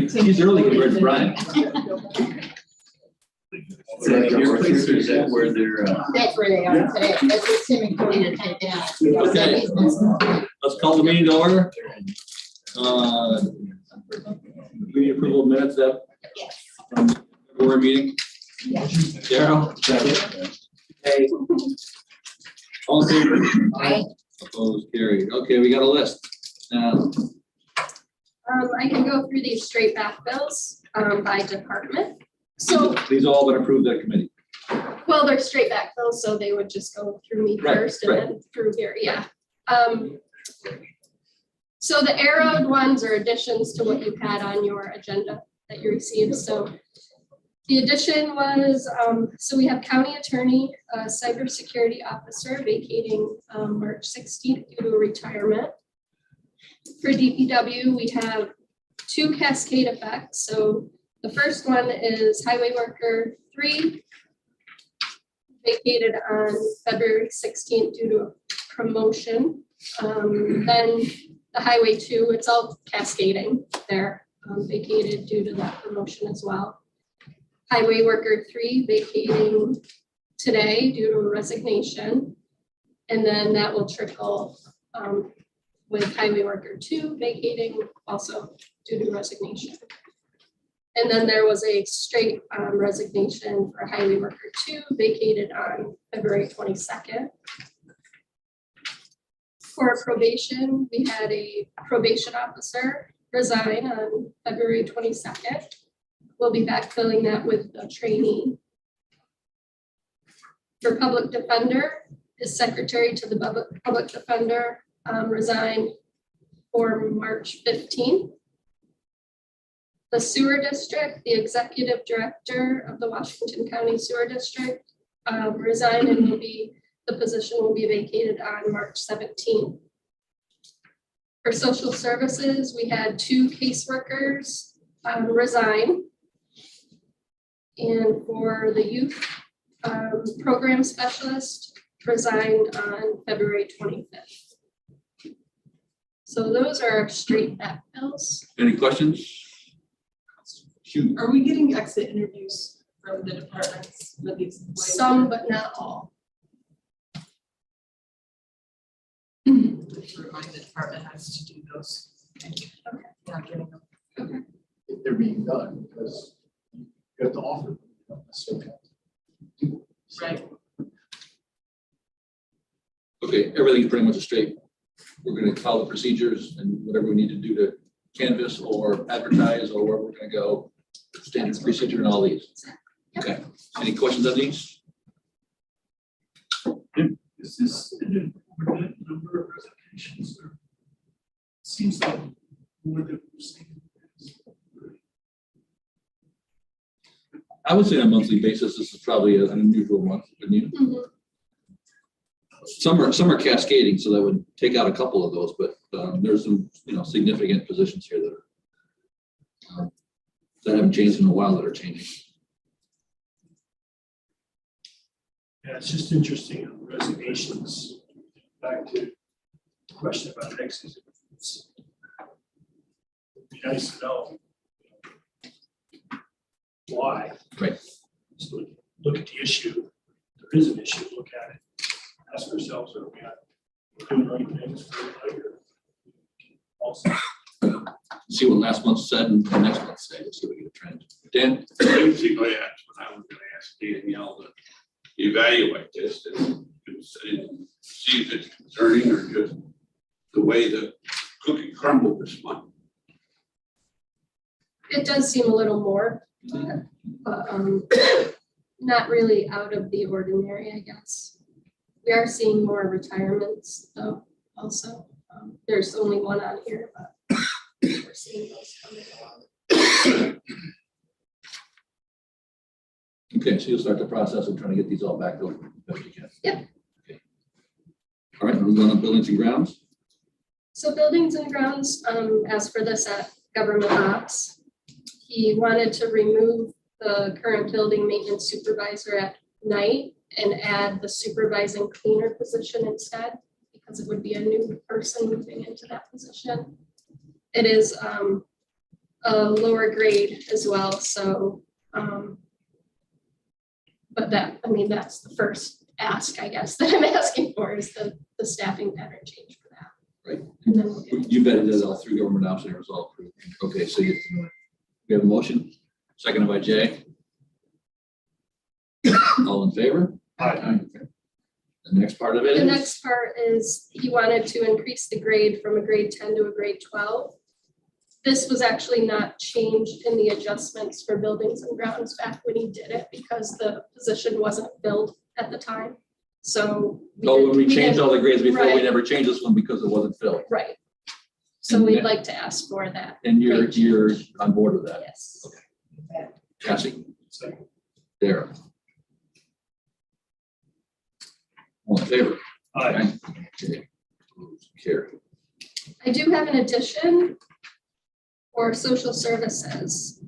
She's early compared to Brian. So your place is that where they're, That's where they are today. That's what Tim and Cody are taking out. Okay. Let's call the meeting to order. We need approval of minutes that board meeting. Daryl? Hey. All in favor? Aye. Opposed, carried. Okay, we got a list. I can go through these straight back bills by department. So, These all been approved at committee. well, they're straight back bills, so they would just go through me Right, first and then through here, yeah. So the arrowed ones are additions to what you had on your agenda that you received. So the addition was, so we have county attorney, cybersecurity officer vacating March 16th due to retirement. For DPW, we have 2 cascade effects. So the first one is highway worker 3, vacated on February 16th due to a promotion. Then the highway 2, it's all cascading there, vacated due to that promotion as well. Highway worker 3 vacating today due to a resignation. And then that will trickle with highway worker 2 vacating also due to resignation. And then there was a straight resignation for highway worker 2 vacated on February 22nd. For probation, we had a probation officer resign on February 22nd. We'll be backfilling that with a trainee. For public defender, his secretary to the public defender resigned for March 15th. The sewer district, the executive director of the Washington County Sewer District resigned and the position will be vacated on March 17th. For social services, we had 2 caseworkers resign. And for the youth program specialist resigned on February 25th. So those are straight back bills. Any questions? Shoot. Are we getting exit interviews from the departments with these employees? Some, but not all. To remind the department has to do those. Not getting them. If they're being done, because you have to offer them, you don't necessarily have to do them. Right. Okay, everything's pretty much a straight. We're gonna follow the procedures and whatever we need to do to canvass or advertise or where we're gonna go. Standard procedure and all these. Okay, any questions on these? Is this an inordinate number of resignations or seems like more than we've seen? I would say on a monthly basis, this is probably an unusual month, wouldn't you? Mhm. Some are cascading, so that would take out a couple of those, but there's some, significant positions here that haven't changed in a while that are changing. Yeah, it's just interesting on resignations. Back to the question about exits. It'd be nice to know why. Right. So look at the issue. There is an issue, look at it. Ask ourselves, are we not doing the right things for the player? Also, See what last month said and next month said, let's see if we get a trend. Dan? Basically, that's what I was gonna ask Danielle to evaluate this and see if it's concerning or just the way the cookie crumbled this month. It does seem a little more, but not really out of the ordinary, I guess. We are seeing more retirements though, also. There's only one on here, but we're seeing those coming along. Okay, so you'll start the process of trying to get these all back over as you can. Yep. Okay. All right, we're going on buildings and grounds. So buildings and grounds, as for this at government ops, he wanted to remove the current building maintenance supervisor at night and add the supervising cleaner position instead, because it would be a new person moving into that position. It is a lower grade as well, so, but that, I mean, that's the first ask, I guess, that I'm asking for is the staffing pattern change for that. Right. And then we'll get- You vetted it all through government ops and it was all approved. Okay, so you have a motion, seconded by Jay. All in favor? Aye. Okay. The next part of it The is, next part is he wanted to increase the grade from a grade 10 to a grade 12. This was actually not changed in the adjustments for buildings and grounds back when he did it because the position wasn't filled at the time. So. oh, when we changed didn't- all the grades before, we Right. never changed this one because it wasn't filled. Right. So And we'd that- like to ask for that, And you're on board with that. yes. Cassie, Second. Darren. All in favor? Aye. Okay. Carry. I do have an addition for social services.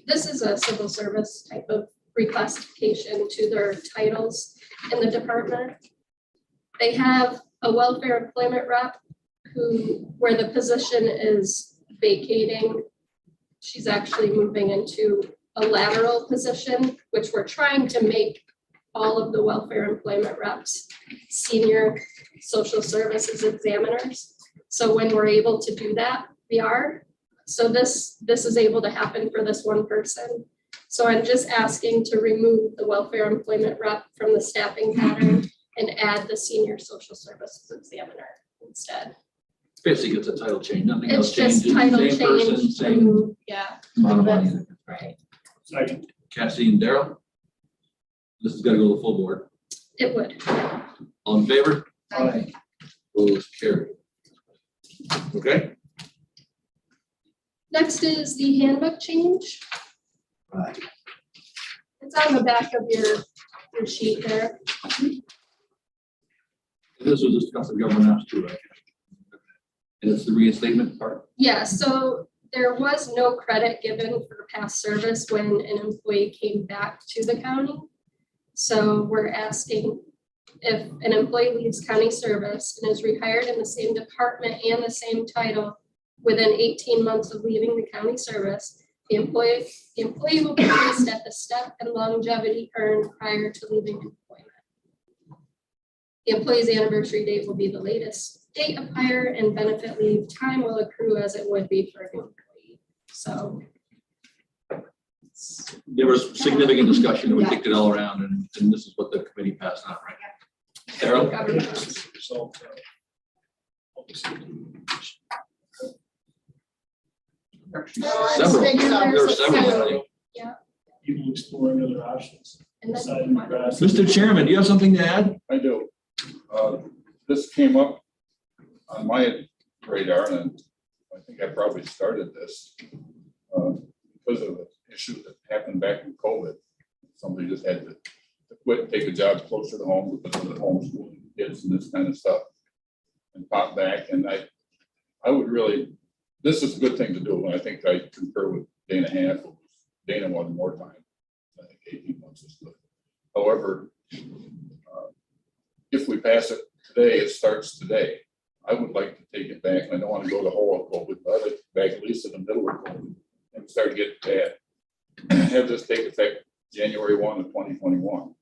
This is a civil service type of reclassification to their titles in the department. They have a welfare employment rep where the position is vacating. She's actually moving into a lateral position, which we're trying to make all of the welfare employment reps senior social services examiners. So when we're able to do that, we are. So this is able to happen for this one person. So I'm just asking to remove the welfare employment rep from the staffing pattern and add the senior social services examiner instead. Basically, it's a title change, nothing It's else changes. just title Same person, change, same yeah, amount of money. right. Second. Cassie and Daryl? This has got to go to the full board. It would. All in favor? Aye. Opposed, carried. Okay? Next is the handbook change. Right. It's on the back of your sheet there. This was discussed in government apps too, right? And it's the reinstatement part? Yeah, so there was no credit given for past service when an employee came back to the county. So we're asking if an employee leaves county service and is rehired in the same department and the same title within 18 months of leaving the county service, the employee will be placed at the step and longevity earned prior to leaving employment. The employee's anniversary date will be the latest date of hire, and benefit leave time will accrue as it would be for a new employee. So. There was significant discussion and we kicked it all around and this is what the committee passed on, right? Daryl? Government. Result, public safety. Several. There There were several, I think. People exploring other options. And then Deciding the grass. Mr. Chairman, do you have something to add? I do. This came up on my radar, and I think I probably started this because of the issue that happened back in COVID. Somebody just had to quit, take a job closer to home because of the homeschooling kids and this kind of stuff, and pop back. And I would really, this is a good thing to do, and I think I concur with Dana Half. Dana wanted more time. I think 18 months is good. However, if we pass it today, it starts today. I would like to take it back, and I don't want to go the whole of COVID, but I'd like to back at least in the middle of COVID and start getting bad. Have this take effect January 1 of 2021.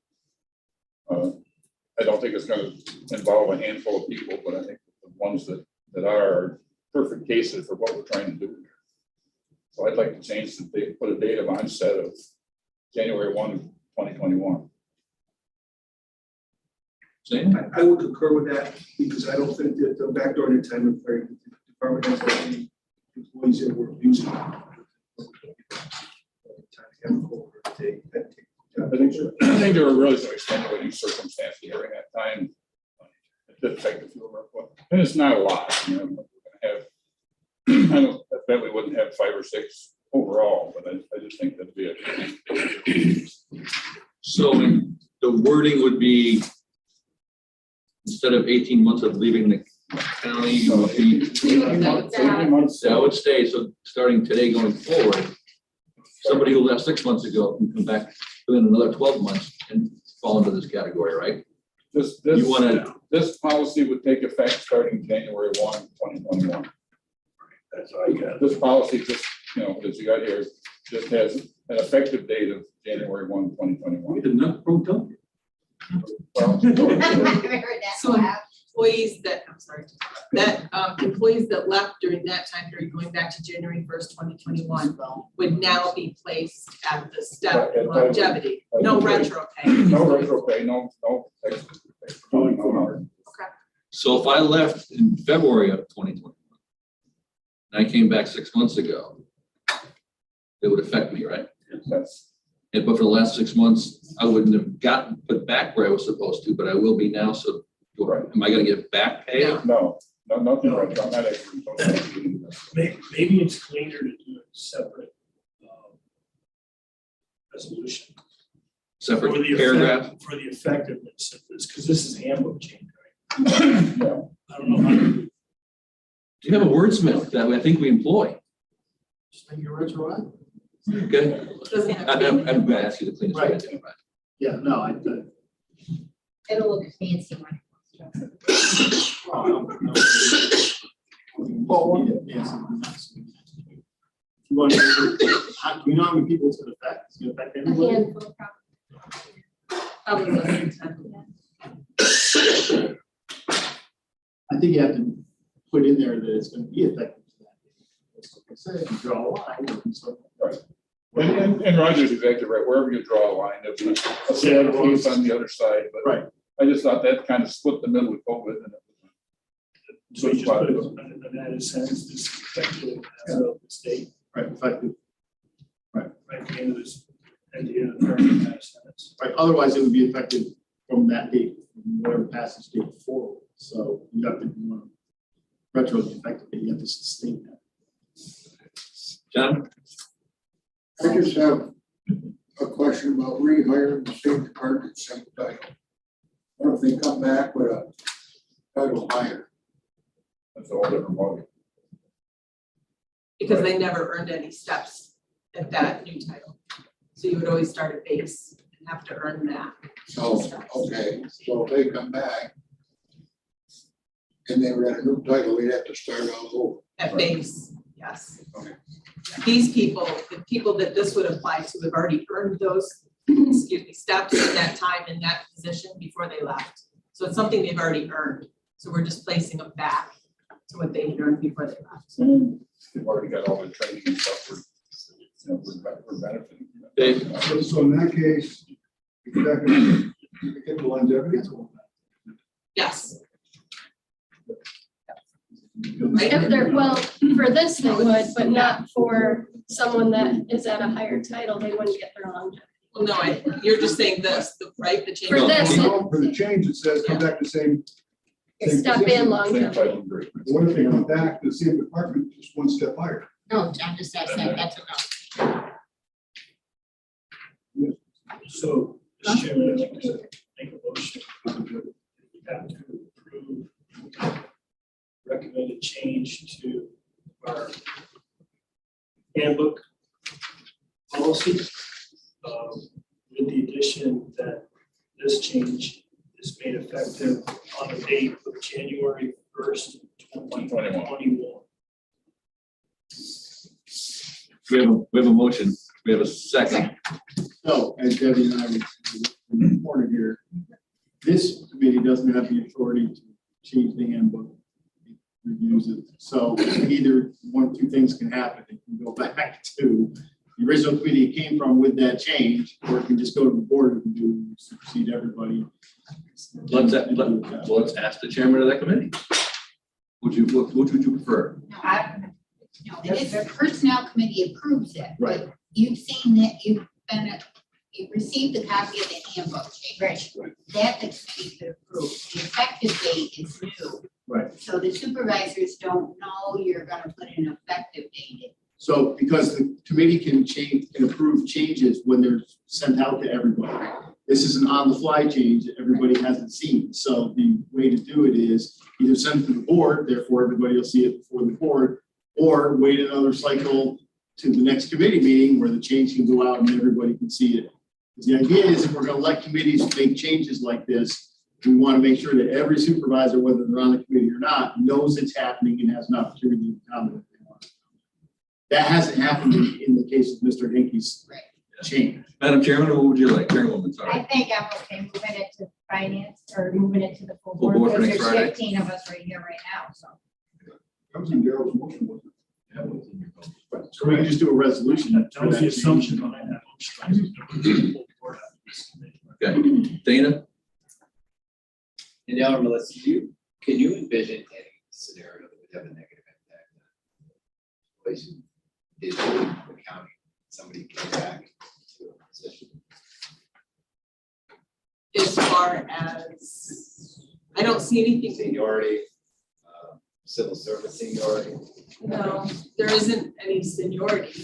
I don't think it's going to involve a handful of people, but I think the ones that are perfect cases for what we're trying to do here. So I'd like to change the date, put a date of onset of January 1 of 2021. Same? I would concur with that, because I don't think that the backdoor entitlement for the department has any employees that were abusing. I think there were really some extenuating circumstances during that time. It did affect the field work, and it's not a lot, you know, we're gonna have, I bet we wouldn't have 5 or 6 overall, but I just think that'd be a. So the wording would be, instead of 18 months of leaving the county, it would be, 18 months. that would stay. So starting today going forward, somebody who left 6 months ago can come back within another 12 months and fall into this category, right? You wanna- This policy would take effect starting January 1, 2021. That's all you got. This policy just, as you got here, just has an effective date of January 1, 2021. We did not protest. Well, So employees that, I'm sorry, that employees that left during that time period, going back to January 1st, 2021, would now be placed at the step of longevity. No retro pay. No retro pay, no extra. No. So if I left in February of 2021, and I came back 6 months ago, it would affect me, right? That's, But for the last 6 months, I wouldn't have gotten put back where I was supposed to, but I will be now. So Right. am I gonna get back pay? No. nothing retro, not extra. Maybe it's cleaner to do a separate resolution. Separate For the paragraph? effect- For the effectiveness of this, because this is handbook change, right? Yeah. I don't know how to Do you have a wordsmith that I think we employ? Just make it retroactive. Okay, Doesn't have I'm to be. gonna ask you the cleanest way to do it. Yeah, no, It'll look fancy when it You want to, do you know how many people it's gonna affect? It's gonna affect A everybody? handful, probably. Probably less than 10. I think you have to put in there that it's gonna be effective. That's what I said, you draw a line. So, And Roger's exactly right, wherever you draw a line, there'll be a set of case on the other side, but. Right. I just thought that kind of split the middle with COVID and it So you just put it in that sense, this effective as of this date, right, effective. right at the end of this, at the end of the term, in that sentence. Right, otherwise it would be effective from that date, from whatever passage date forward. So you have to, retro effective, you have to sustain that. John? I just have a question about rehiring the same department, same title. What if they come back with a title higher? That's a whole different ballgame. Because they never earned any steps at that new title. So you would always start at base and have to earn that. So, okay, so if they come back and they were at a new title, we'd have to start all over. At base, yes. Okay. These people, the people that this would apply to have already earned those, excuse me, steps in that time in that position before they left. So it's something they've already earned. So we're just placing them back to what they had earned before they left. And they've already got all the training and stuff we're benefiting. Dave? So in that case, if that can, you get the longevity, it's all Yes. If they're, well, for this they would, but not for someone that is at a higher title, they wouldn't get their longevity. Well, no, you're just saying this, right? The change. For this, For the change, it says come back to same. same Step position. in Same longevity. title group. What if they come back to the same department, just one step higher? No, John just asked that, that's enough. So, Mr. Chairman, I'd like to make a motion. We have to approve recommended change to our handbook policy, with the addition that this change is made effective on the date of January 1st, 2021. We have a motion. We have a second. So, as Debbie and I reported here, this committee doesn't have the authority to change the handbook. It reviews it. So either one of two things can happen. It can go back to the original committee it came from with that change, or it can just go to the board and do supersede everybody. Let's ask the chairman of that committee. Which would you prefer? No, no, and if the personnel committee approves it, Right. but you've seen that, you've received a copy of the handbook change. Right. That the committee could approve. The effective date is new. Right. So the supervisors don't know you're gonna put an effective date in. So because the committee can approve changes when they're sent out to everybody. This is an on-the-fly change that everybody hasn't seen. So the way to do it is either send it to the board, therefore everybody will see it before the board, or wait another cycle to the next committee meeting where the change can go out and everybody can see it. Because the idea is if we're gonna let committees make changes like this, we want to make sure that every supervisor, whether they're on the committee or not, knows it's happening and has an opportunity to comment if they want. That hasn't happened in the case of Mr. Hinkey's Right. change. Madam Chairman, what would you like? Chairwoman, I sorry. think I'm okay moving it to finance or moving it to the full Full board, board for because next there's Friday. 15 of us right here right now, so. That was in Darrell's motion, wasn't it? So we can just do a resolution. That was the assumption behind that motion. Okay, Dana? And now, Melissa, can you envision any scenario that would have a negative impact on employees who did the county, somebody came back to a position? As far as, I don't see anything. Seniority, civil service seniority? No, there isn't any seniority,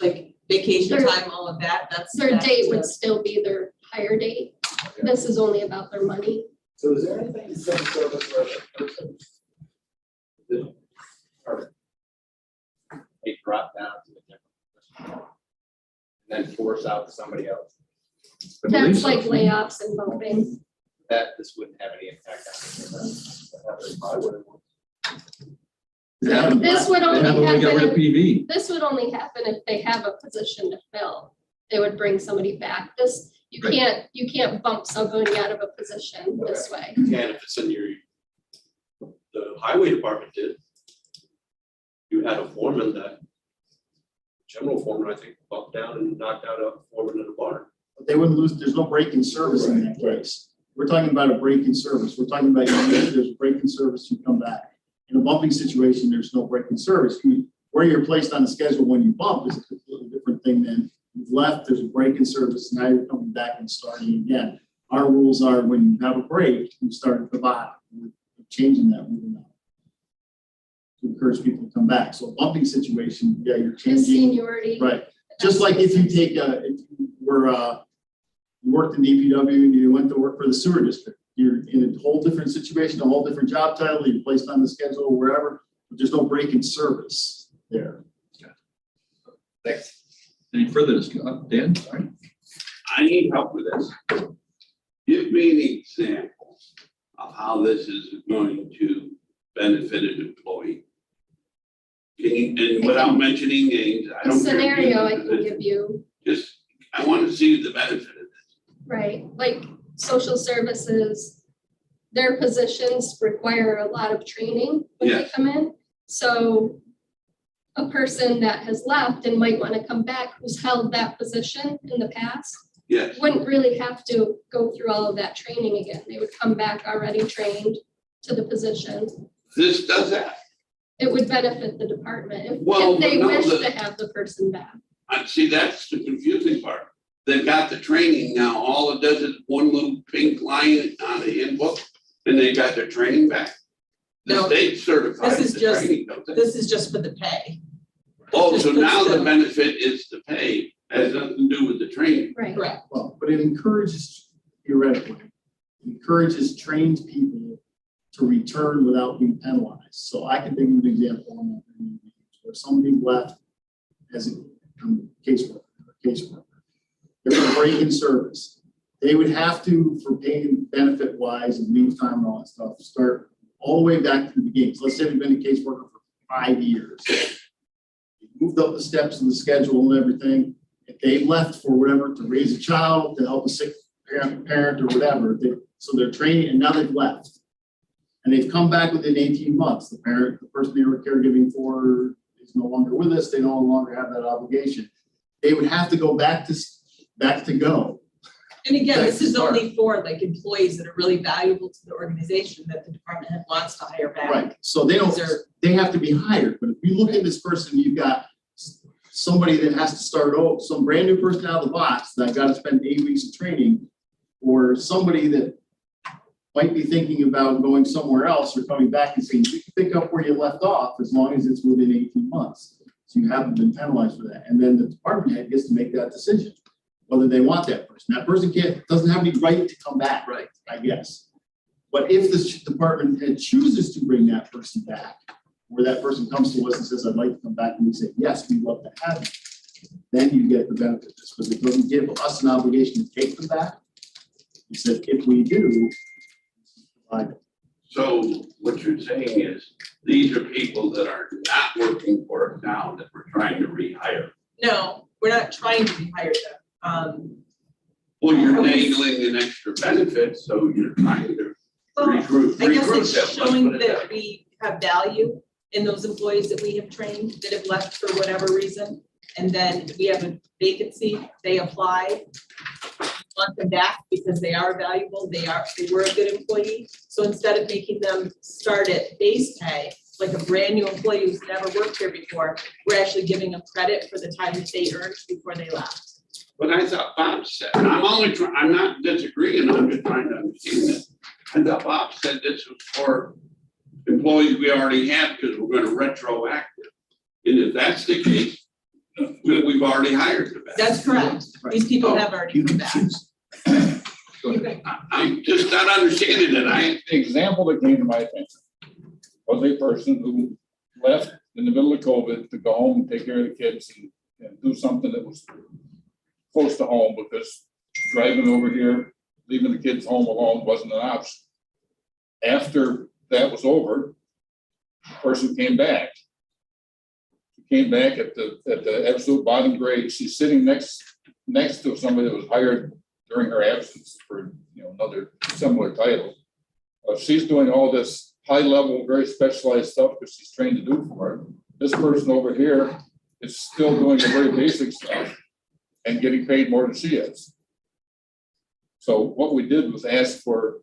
like vacation Their- time, all of that, that's. Their that's date the- would still be their hire date. This is only about their money. So is there anything in civil service where a person or they drop down to a different position and then force out to somebody else? I believe That's so. like layoffs and bumping. That this wouldn't have any impact on it. It happened- This would it only happened when we got rid of happen, PV. this would only happen if they have a position to fill. They would bring somebody back. This, Right. you can't bump somebody out of a position this way. And if it's in your, the highway department did. You had a foreman that, general foreman, I think, bumped down and knocked out a foreman in a barn. But they wouldn't lose, there's no break in service in that case. We're talking about a break in service. We're talking about, there's a break in service, you come back. In a bumping situation, there's no break in service. Where you're placed on the schedule when you bump is a completely different thing than you've left, there's a break in service, now you're coming back and starting again. Our rules are when you have a break, you start at the bottom. We're changing that rule now to encourage people to come back. So a bumping situation, yeah, you're The changing. seniority. Right, just like if you take, if you were, you worked in DPW and you went to work for the sewer district, you're in a whole different situation, a whole different job title, you're placed on the schedule, wherever, but there's no break in service there. Thanks. Any further discussion? Dan, sorry. I need help with this. Give me an example of how this is going to benefit an employee. Can you, and without mentioning names, I A don't care. scenario I can give you, Just, I want to see the benefit of this. right, like social services, their positions require a lot of training when they Yes. come in. So a person that has left and might want to come back, who's held that position in the past, Yes, wouldn't really have to go through all of that training again. They would come back already trained to the position. this does that. It would benefit the department Well, if they no, wish the- to have the person back. I see, that's the confusing part. They've got the training now. All it does is one little pink line on the handbook and they got their training back. The No, state certifies this is the just- training, don't they? This is just for the pay. Oh, just so puts now the them- benefit is the pay, has nothing to do with the training. Right. Correct. Well, but it encourages, theoretically, encourages trained people to return without being penalized. So I can think of an example on that, where somebody left as a caseworker. They're going to break in service. They would have to, for paying benefit wise and leave time and all that stuff, start all the way back to the beginning. So let's say they've been a caseworker for 5 years. They moved up the steps in the schedule and everything. If they left for whatever, to raise a child, to help a sick parent or whatever, so they're training and now they've left. And they've come back within 18 months. The person they were caregiving for is no longer with us. They no longer have that obligation. They would have to go back to go. And again, this is Start. only for like employees that are really valuable to the organization that the department head wants to hire back. Right, so they don't, These are- they have to be hired, but if you look at this person, you've got somebody that has to start over, some brand new person out of the box that got to spend 8 weeks of training, or somebody that might be thinking about going somewhere else or coming back and saying, you can pick up where you left off as long as it's within 18 months. So you haven't been penalized for that. And then the department head gets to make that decision, whether they want that person. That person doesn't have any right to come back, Right. I guess. But if the department head chooses to bring that person back, where that person comes to us and says, I'd like to come back, and we say, yes, we'd love to have you, then you get the benefit, because it doesn't give us an obligation to take them back. It said, if we do, provide it. So what you're saying is these are people that are not working for us now that we're trying to rehire. No, we're not trying to rehire them. Well, you're dangling an extra benefit, so you're trying to Well, recruit I guess them. it's Let's showing put it that that we have value in those employees that we have trained that have left for whatever reason. And then we have a vacancy, they apply, want them back because they are valuable, they were a good employee. So instead of making them start at base pay, like a brand new employee who's never worked here before, we're actually giving them credit for the time that they earned before they left. But I thought Bob said, I'm not disagreeing, I'm just trying to understand this. I thought Bob said this was for employees we already have because we're gonna retroactive. And if that's the case, we've already hired them back. That's correct. These people have already come back. Go ahead. I'm just not understanding it. The example that came to my attention was a person who left in the middle of COVID to go home and take care of the kids and do something that was close to home, because driving over here, leaving the kids home alone wasn't an option. After that was over, the person came back. She came back at the absolute bottom grade. She's sitting next to somebody that was hired during her absence for, another similar title. She's doing all this high level, very specialized stuff because she's trained to do for it. This person over here is still doing the very basic stuff and getting paid more than she is. So what we did was ask for,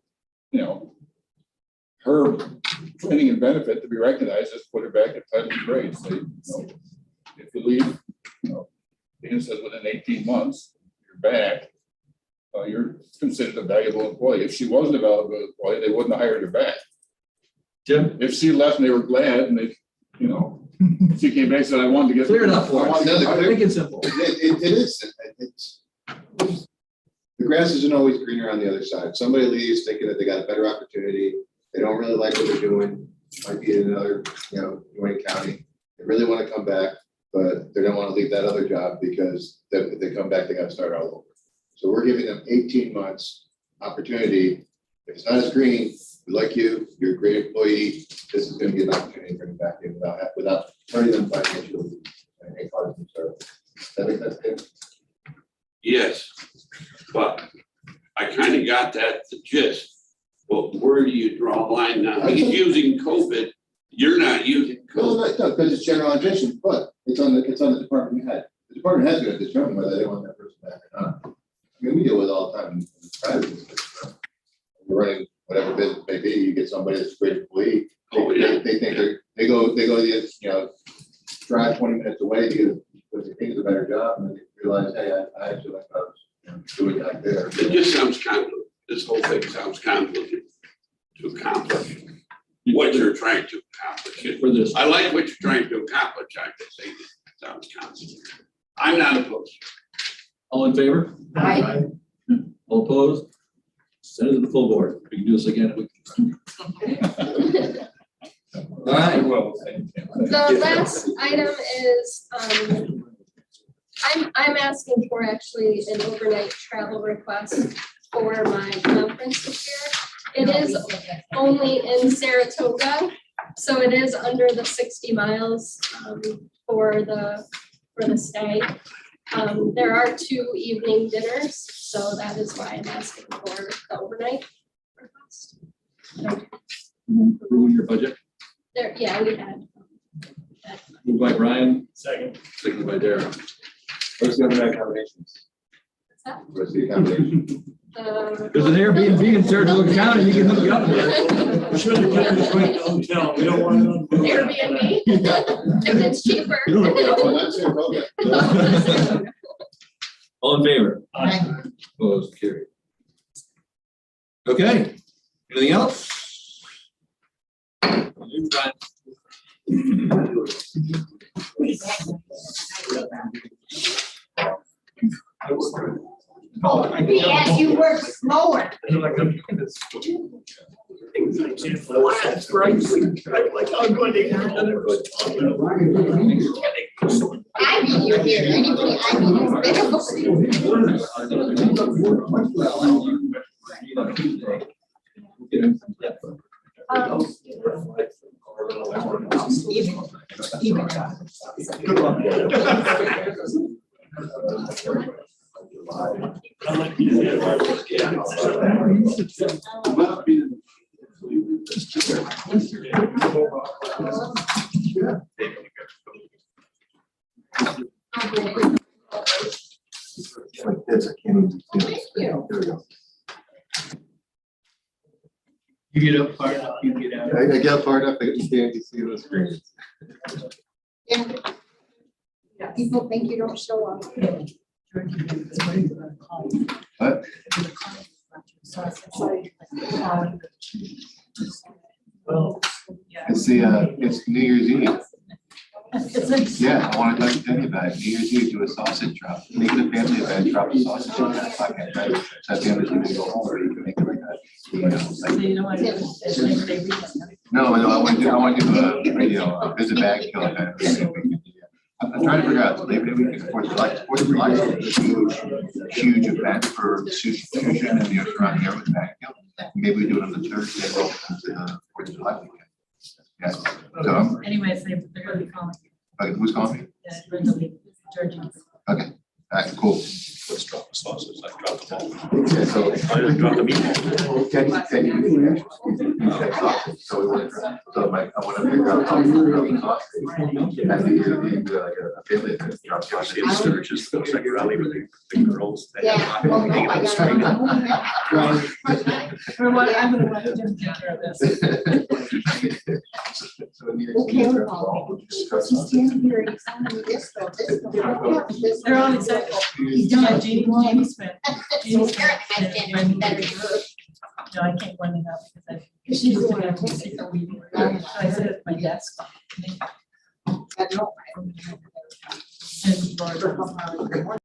her training and benefit to be recognized, just put her back at title and grade. Say, if you leave, Dana says within 18 months, you're back, you're considered a valuable employee. If she wasn't a valuable employee, they wouldn't have hired her back. Jim? If she left and they were glad and they, she came back and said, I wanted to get. Clear it up for us. Make it simple. It is, the grass isn't always greener on the other side. Somebody leaves thinking that they got a better opportunity. They don't really like what they're doing. Might be in another, New Wayne County. They really want to come back, but they don't want to leave that other job because if they come back, they got to start all over. So we're giving them 18 months opportunity. If it's not as green, we like you, you're a great employee. This is going to be an opportunity to bring them back in without hurting them financially and any cause of concern. That make sense, Dave? Yes, but I kind of got that, the gist. But where do you draw a line now? He's using COVID, you're not using COVID. No, because it's general education, but it's on the department head. The department head's going to determine whether they want that person back or not. I mean, we deal with it all the time in the private business. We're running whatever business may be, you get somebody that's a great employee. Oh, yeah. They think they go, drive 20 minutes away to get what they think is a better job, and then they realize, hey, I actually like I was doing back there. It just sounds complicated. This whole thing sounds complicated to accomplish what you're trying to accomplish. For this. I like what you're trying to accomplish. I just say it sounds complicated. I'm not opposed. All in favor? Aye. All opposed? Send it to the full board. We can do this again. All right. Well, The last item is, I'm asking for actually an overnight travel request for my conference this year. It is only in Saratoga, so it is under the 60 miles for the stay. There are 2 evening dinners, so that is why I'm asking for the overnight request. Approve your budget. There, yeah, we had. Moved by Brian, Second. seconded by Darren. What's the other accommodations? What's that? What's the accommodation? There's an Airbnb in Saratoga County. You can hook up there. We should have kept this right downtown. We don't want to. Airbnb, if it's cheaper. Well, that's Saratoga. All in favor? Aye. Opposed, carried. Okay, anything else? You, Brian. We asked you work slower. That's right. Like, I'm going to. I mean, you're here. Anybody, I mean, it's Good luck. I'd like you to Like this, I can't even. Thank you. There we go. You get up far enough, you get out. I got far enough, I can't see the screen. Yeah. People think you don't show up. What? Well, It's it's New Year's Eve. Yeah, I want to talk to you about it. New Year's Eve, do a sausage drop. Make it a family event, drop a sausage in that pocket, right? So families can go home, or you can make it like that. You know, like- No, I want to do a, visit bag kill kind of thing. I'm trying to figure out, Labor Day weekend, Fourth of July. Fourth of July is a huge event for Fusion and the surrounding area with bag kill. Maybe we do it on the Thursday, well, the Fourth of July weekend. Yeah, so, Anyways, they're gonna be calling. okay, who's calling me? Yeah, Brenda Lee, Georgia. Okay, all right, cool. Let's drop the sausage, like drop the ball. Yeah, so. I just dropped the meatball. Can you sausage, so we want to, so like, I want to figure out how to do sausage. And the, like a family event, drop sausage. See the sturges, those like rally with the girls. they have Yeah. hot Well, dog no, hanging I on the gotta street. know. Or what, I'm gonna let Jim take care of this. So we need to- Okay, well, he's standing here, he's telling me this, though, this. They're all excited. He's Yeah, done. Jamie Smith. Jamie Smith. I stand in better. No, I can't run it out because I. She's the one who takes it. So I sit at my desk. I know. And Laura.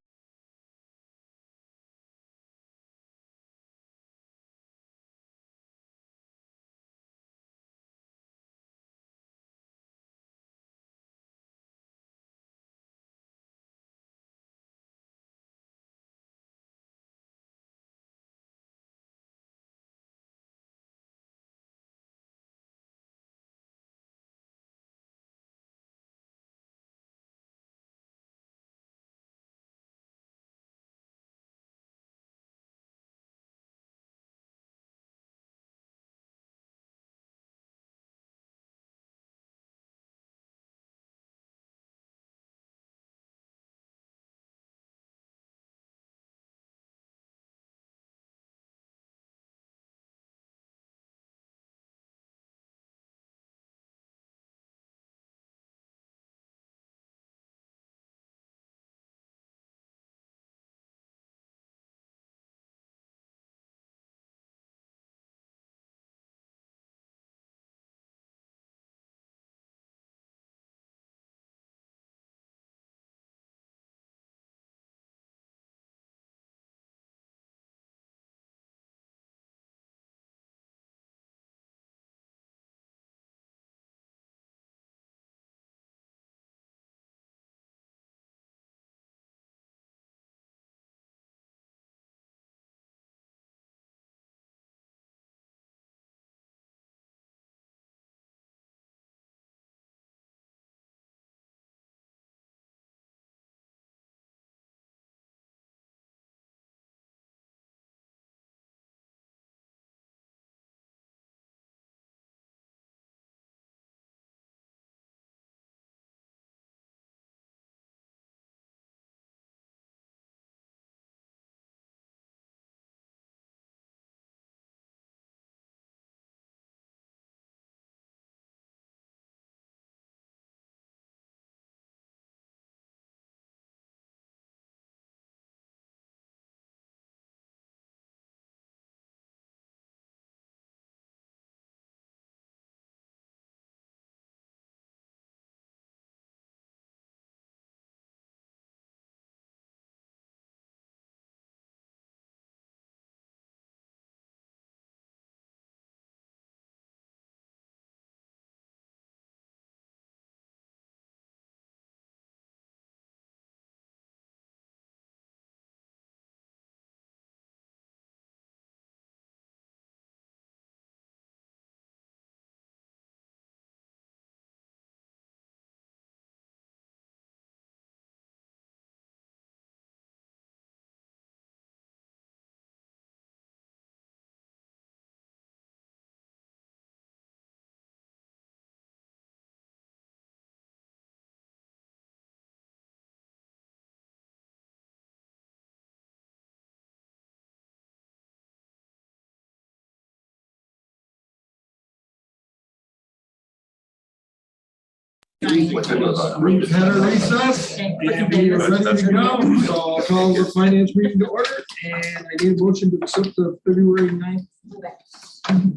night. We've had a recess Okay, and we are ready to go, so I'll call the finance meeting to order and I need a motion to accept the February 9th.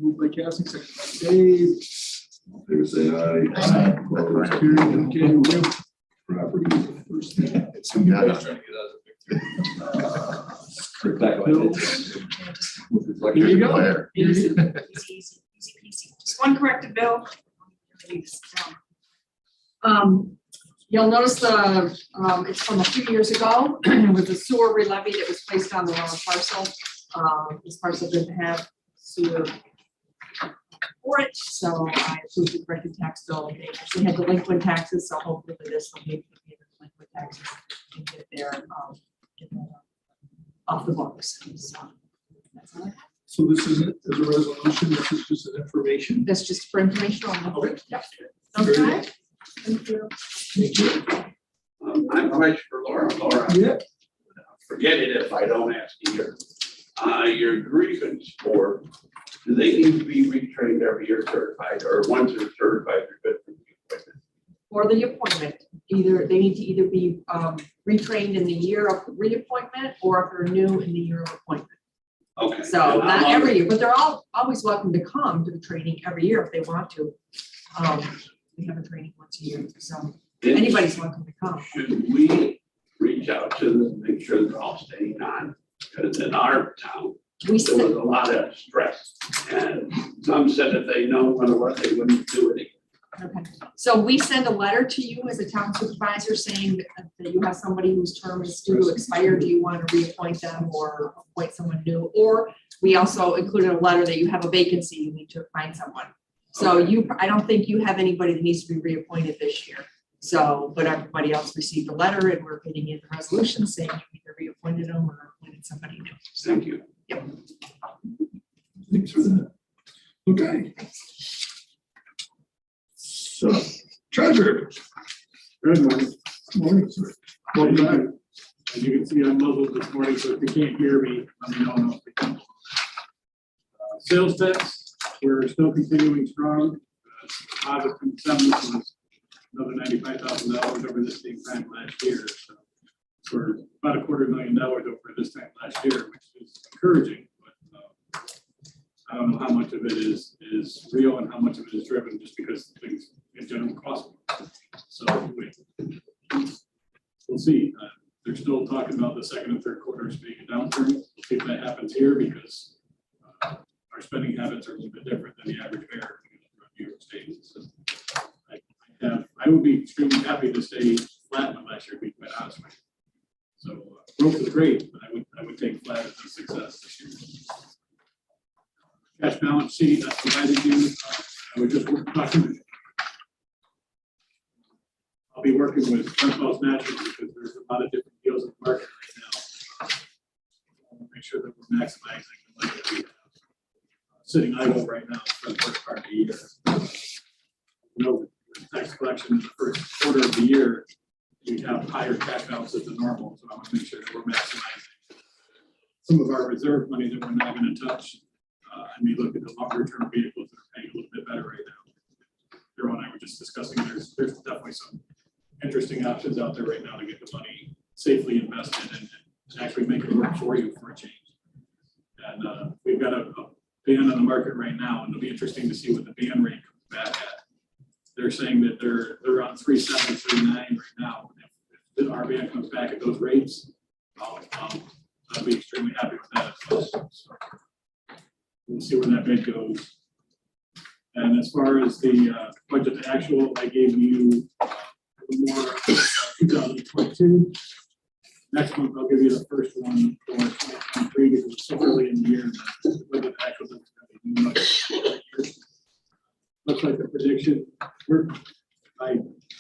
Moved by Cassie, second by Dave. All in favor, say aye. Aye. Opposed, carried. Okay, we have property first thing. Here you go. Easy, easy peasy. Just one corrected bill. You'll notice it's from a few years ago, with the sewer levy that was placed on the wrong parcel. This parcel didn't have sewer for it, so I approved the corrected tax bill. They actually had delinquent taxes, so hopefully with this, they'll be pay the delinquent taxes and get that off the books. So that's all I have. So this isn't as a resolution, this is just an information. That's just for information only. Okay. Yep. Okay. Thank you. Thank you. I'm question for Laura. Laura, Yeah. forget it if I don't ask you. Your grievance board, do they need to be retrained every year certified, or once they're certified, they're good for the equipment? For the appointment, they need to either be retrained in the year of reappointment, or if they're new in the year of appointment. Okay. So and not I'm every year, but they're always welcome to come to the training every year if they want to. We have a training once a year, so anybody's welcome to come. Should we reach out to them, make sure they're all staying on? Because in our town, We there was send, a lot of stress, and some said if they know what they wouldn't do it. okay. So we send a letter to you as a town supervisor saying that you have somebody whose term is due to expire. Do you want to reappoint them or appoint someone new? Or we also included a letter that you have a vacancy, you need to find someone. So I don't think you have anybody that needs to be reappointed this year. So, but everybody else received a letter and we're putting in the resolution saying you either reappointed them or appointed somebody new. Thank you. Yep. Thanks for that. Okay. So, treasurer. Good morning. Morning, sir. Welcome back. As you can see, I'm muzzled this morning, so if you can't hear me, let me know. Sales tax, we're still continuing strong. Deposit from seventh was another $95,000 over this same time last year. So we're about $250,000 over this time last year, which is encouraging. But I don't know how much of it is real and how much of it is driven just because things in general cost more. So we'll see. They're still talking about the second and third quarters being a downturn. We'll see if that happens here because our spending habits are a little bit different than the average bear in New York State. So I would be extremely happy to stay flat with last year, to be quite honest with you. So growth is great, but I would take flat as a success this year. Cash balance sheet I provided you. I would just I'll be working with Fronthouse National because there's a lot of different deals in the market right now. I want to make sure that we're maximizing the money that we have sitting idle right now for the first part of the year. You know, with tax collection in the first quarter of the year, you have higher cash balances than normal, so I want to make sure that we're maximizing some of our reserve money that we're not going to touch. And we look at the longer term vehicles that are paying a little bit better right now. Daryl and I were just discussing, there's definitely some interesting options out there right now to get the money safely invested and actually make it work for you for a change. And we've got a ban on the market right now, and it'll be interesting to see what the ban rate comes back at. They're saying that they're on 3.7, 3.9 right now. If our ban comes back at those rates, I'll be extremely happy with that as well. So we'll see where that bid goes. And as far as the budget to actual, I gave you more 2022. Next month, I'll give you the first one for 2023 because it's so early in the year. The budget to actual doesn't have to do much. Looks like the prediction,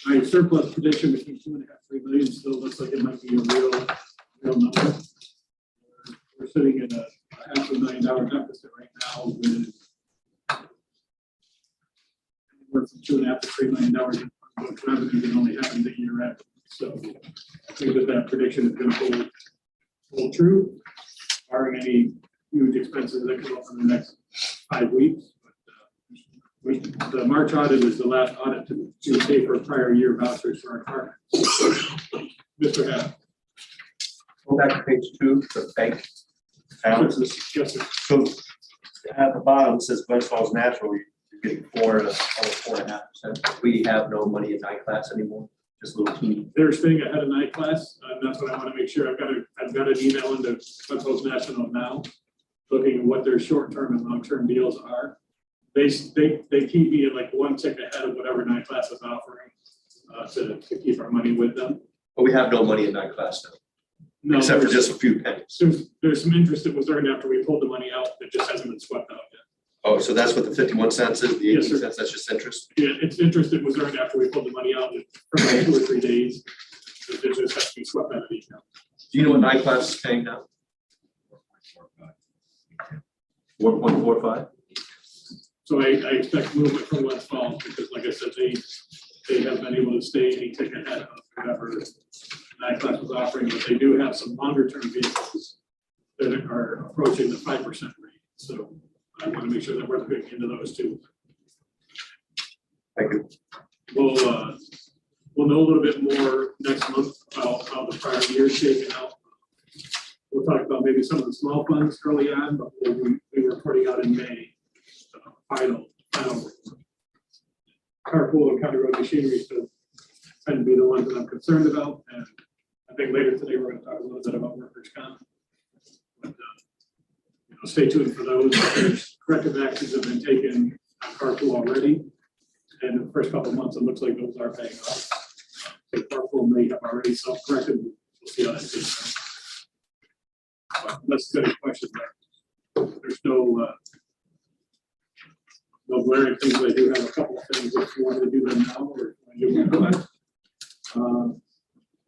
my surplus prediction between 2.5 and 3 million still looks like it might be a real number. We're sitting at a $500,000 deficit right now with anywhere from $2.5 to $3 million in revenue that only happens a year after. So I think that prediction is going to hold true, barring any huge expenses that come up in the next 5 weeks. But The March audit is the last audit to pay for prior year vouchers for our department. Mr. Hack. Go back to page 2, the bank account. Yes, sir. So at the bottom it says Glens Falls Natural, you're getting 4.5%. We have no money in night class anymore, just little teeny. They're staying ahead of night class, and that's what I want to make sure. I've got an email into Glens Falls National now, looking at what their short-term and long-term deals are. They keep me at like one tick ahead of whatever night class is offering, to keep our money with them. But we have no money in night class now, No, except for there's- just a few pennies. There's some interest that was earned after we pulled the money out that just hasn't been swept out yet. Oh, so that's what the 51 cents is, the Yes, 18 sir. cents, that's just interest? Yeah, it's interest that was earned after we pulled the money out for like 2 or 3 days. It just has to be swept out of the account. Do you know what night class is paying now? 4.45? So I expect movement from West Falls because like I said, they have been able to stay any tick ahead of whatever night class was offering, but they do have some longer term vehicles that are approaching the 5% rate. So I want to make sure that we're looking into those too. Thank you. We'll know a little bit more next month about how the prior year is shaking out. We'll talk about maybe some of the small funds early on, but we'll be reporting out in May. Final report. Carpool and county road machinery still tend to be the ones that I'm concerned about, and I think later today we're gonna talk a little bit about workers' comp. But, stay tuned for those. There's corrective actions have been taken on carpool already, and in the first couple of months, it looks like those are paying off. So carpool may have already self-corrected. We'll see how that goes. That's a good question. There's no glaring things. I do have a couple of things if you want to do them now or if you want to do them.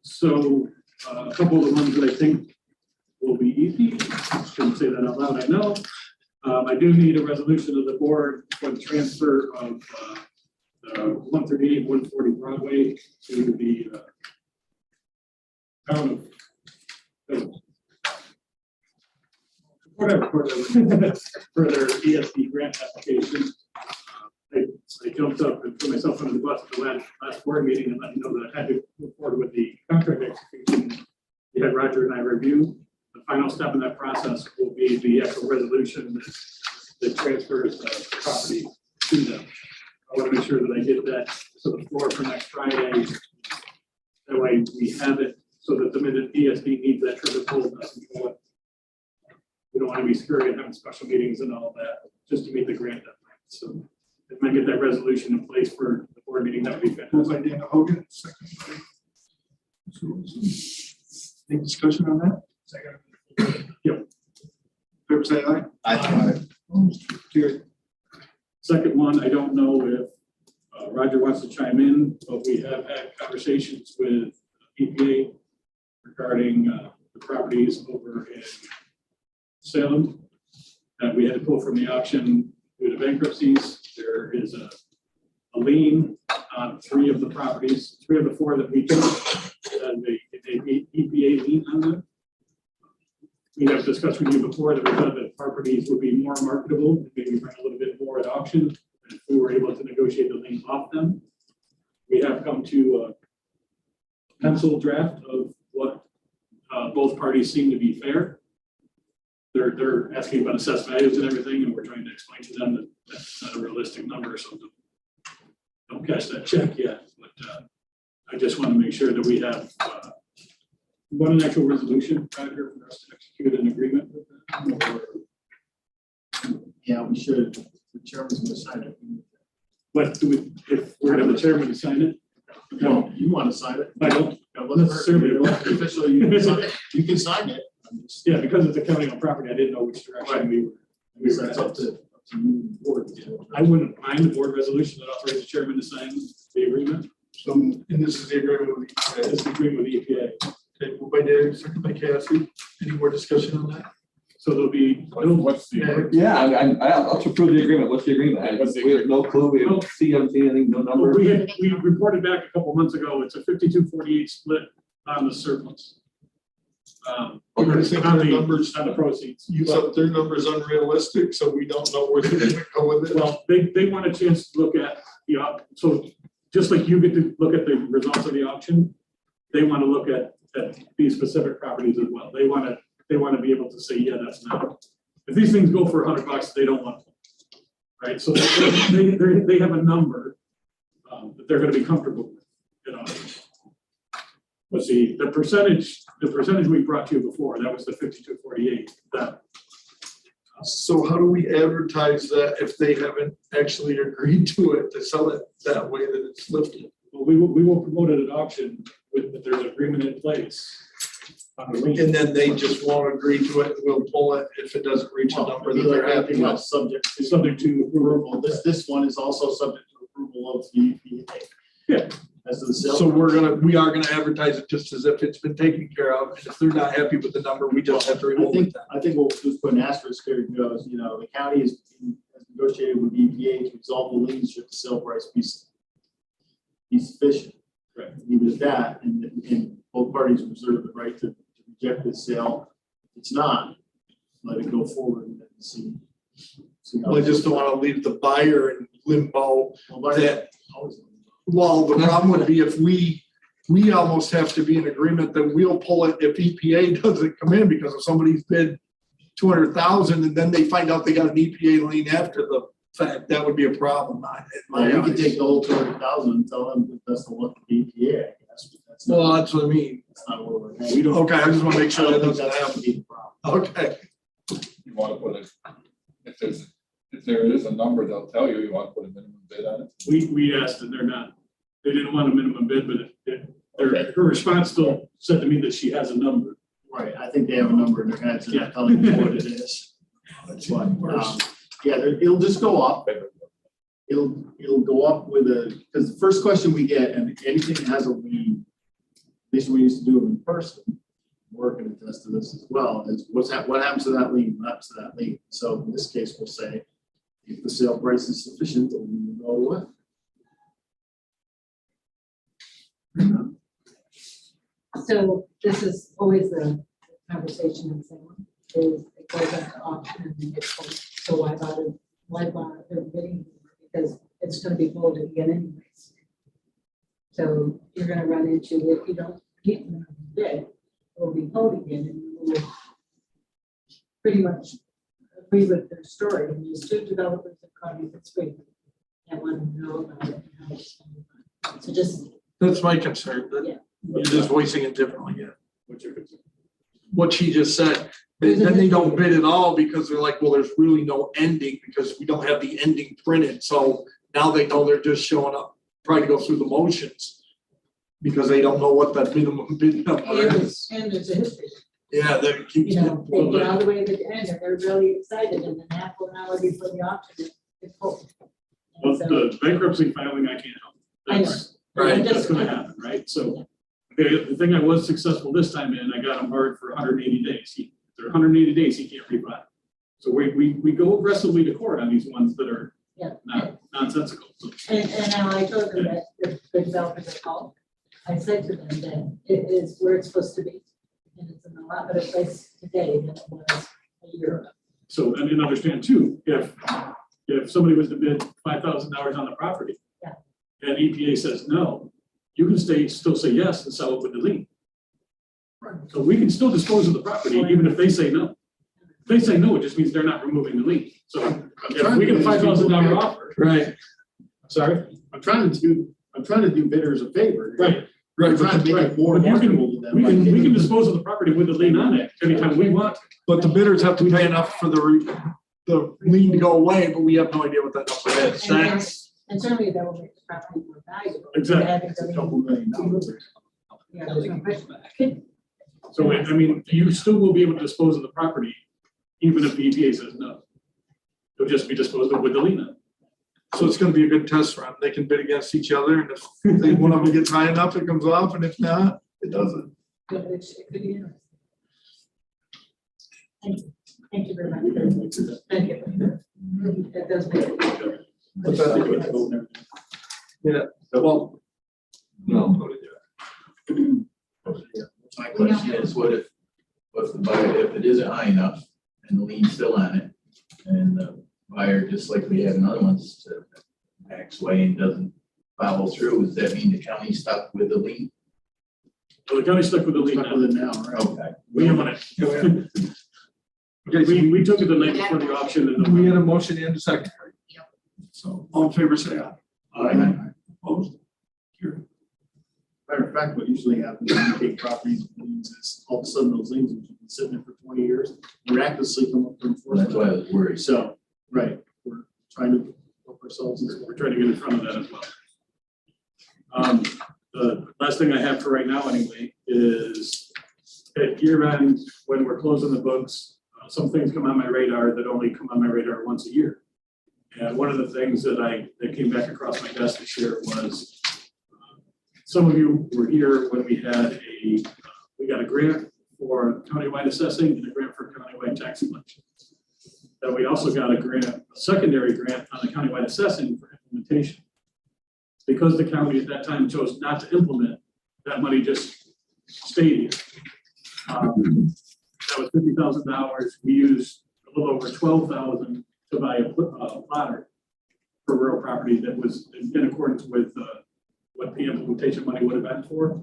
So a couple of the ones that I think will be easy. Shouldn't say that out loud, I know. I do need a resolution of the board for the transfer of 138, 140 Broadway to the town of whatever, for their ESD grant application. I jumped up and put myself under the bus at the last board meeting and let you know that I had to move forward with the contract execution. We had Roger and I review. The final step in that process will be the actual resolution that transfers the property to them. I want to make sure that I get that to the floor for next Friday. That way we have it so that the minute ESD needs that trigger pull, doesn't go it. We don't want to be scurrying and having special meetings and all that, just to meet the grant deadline. So if I get that resolution in place for the board meeting, that would be Moved fantastic. by Dana Hogan, second by. Any discussion on that? Second. Yep. Fair say aye. Aye. Carried. Second one, I don't know if Roger wants to chime in, but we have had conversations with EPA regarding the properties over in Salem that we had to pull from the auction due to bankruptcies. There is a lien on 3 of the properties, 3 of the 4 that we took, and the EPA lien on them. We have discussed with you before that we thought that properties would be more marketable, maybe bring a little bit more at auction, if we were able to negotiate the lien off them. We have come to a pencil draft of what both parties seem to be fair. They're asking about assessed values and everything, and we're trying to explain to them that that's not a realistic number, so don't cash that check yet. But I just want to make sure that we have an actual resolution Roger, for us to execute an agreement with them. Yeah, we should. The chairman's gonna sign it. But do we, if we're gonna have the chairman to sign it? No, you want to sign it? I don't. Necessarily, officially, you can sign it. You can sign it. I'm just- Yeah, because it's a county-owned property, I didn't know which direction we were. I guess that's up to you, the board. I wouldn't mind the board resolution that authorizes the chairman to sign the agreement. So, and this is the agreement with the, This agreement with EPA. okay, moved by Dave, second by Cassie. Any more discussion on that? So there'll be. What's the? Yeah, I'll approve the agreement. What's the agreement? We have no clue. We haven't seen anything, no number. We reported back a couple months ago, it's a 52-48 split on the surplus. We're gonna think on their the numbers- on the proceeds. You thought their number's unrealistic, so we don't know where they're gonna go with it. Well, they want a chance to look at the so just like you get to look at the results of the auction, they want to look at these specific properties as well. They want to be able to say, yeah, that's not. If these things go for $100, they don't want them. Right, so they have a number that they're gonna be comfortable with, you know. Let's see, the percentage we brought to you before, that was the 5248, that. So how do we advertise that if they haven't actually agreed to it, to sell it that way that it's lifted? Well, we will promote it at auction with, if there's an agreement in place. On the lien. And then they just won't agree to it, we'll pull it if it doesn't reach a number that they're happy with. Subject to Approval, this one is also subject to approval of the EPA. Yeah. As to the sale. So we are gonna advertise it just as if it's been taken care of, and if they're not happy with the number, we just have to remove it. I think we'll just put an asterisk here, because, you know, the county has negotiated with EPA to resolve the liens should the sale price be sufficient. Right. Leave it at that, and both parties reserve the right to reject this sale. If it's not, let it go forward and then see. I just don't wanna leave the buyer in limbo. That- Always. Well, the problem would be if we almost have to be in agreement that we'll pull it if EPA doesn't come in, because if somebody's bid 200,000 and then they find out they got an EPA lien after the fact, that would be a problem. Well, we could take the whole 200,000 and tell them that that's the look of the EPA, I guess, but that's Well, not, that's what I mean. that's not where we're headed. Okay, I just wanna make sure I that don't think doesn't that's happen. gonna be the problem. Okay. You wanna put it, if there is a number, they'll tell you, you wanna put a minimum bid on it? we asked and they didn't want a minimum bid, but her response still said to me that she has a number. Right, I think they have a number in their heads, and they're telling you what it is. But, yeah, it'll just go up. It'll go up with because the first question we get, and anything that has a lien, at least we used to do them in person, Mark can attest to this as well, is what happens to that lien, what happens to that lien? So in this case, we'll say, if the sale price is sufficient, the lien will go away. So this is always the conversation in Salem, is it goes up to auction and then gets sold. So why bother bidding? Because it's gonna be voted again anyways. So you're gonna run into, if you don't get the bid, it will be voted again, and you will pretty much agree with their story. And there's two developers that called me this week that want to know about it and how it's going to run. So just, That's my concern, that Yeah. you're just voicing it differently, yeah. What she just said, then they don't bid at all because they're like, well, there's really no ending because we don't have the ending printed. So now they know they're just showing up, trying to go through the motions because they don't know what that minimum bid number is. and there's a history. Yeah, that keeps You know, they getting. get all the way to the end and they're really excited and then half an hour before the auction, it's full. Well, And so- the bankruptcy filing, I can't help. I know. That's, Right. that's gonna happen, right? So, okay, the thing I was successful this time in, I got him hard for 180 days. They're 180 days, he can't rebuy. So we go aggressively to court on these ones that are Yeah. not nonsensical. So And I told them that the developers are called, I said to them that it is where it's supposed to be. And it's in a lot better place today than it was a year ago. So, and understand too, if somebody was to bid $5,000 on the property. Yeah. And EPA says no, you can still say yes and sell it with the lien. So we can still dispose of the property even if they say no. If they say no, it just means they're not removing the lien. So if we get a $5,000 offer. Right. Sorry? I'm trying to do bidders a favor. Right. I'm trying to make it more But you can- marketable to them. We can dispose of the property with the lien on it anytime we want. But the bidders have to pay enough for the lien to go away, but we have no idea what that number is. And certainly that will make the property more valuable. Exactly. Having It's a the couple lien. $1 million. Yeah, there's no question. So, I mean, you still will be able to dispose of the property even if the EPA says no. It'll just be disposed of with the lien on it. So it's gonna be a good test run. They can bid against each other, and if one of them gets high enough, it comes off, and if not, it doesn't. But it could be interesting. Thank you very much. Thank you. That does make it. What's that? Yeah, well, no. My question is, what if if the buyer, if it isn't high enough and the lien's still on it, and the buyer, just like we had in other ones, to X way and doesn't follow through, does that mean the county's stuck with the lien? So the county stuck with the lien Stuck now. with it now, right? Okay. We own it. Okay, so We took it the night before the auction and. we had a motion and a second. Yep. So all in favor, say aye. Aye. Opposed? Carried. Matter of fact, what usually happens when you take properties and liens is all of a sudden those liens, which have been sitting there for 20 years, miraculously come up for enforcement. That's why I was worried. So, right, we're trying to help ourselves as well. We're trying to get in front of that as well. The last thing I have for right now anyway is at year end, when we're closing the books, some things come on my radar that only come on my radar once a year. And one of the things that came back across my desk this year was, some of you were here when we had we got a grant for countywide assessing and a grant for countywide tax collection. Then we also got a secondary grant on the countywide assessing for implementation. Because the county at that time chose not to implement, that money just stayed here. That was $50,000. We used a little over $12,000 to buy a plotter for rural property that was in accordance with what the implementation money would have been for.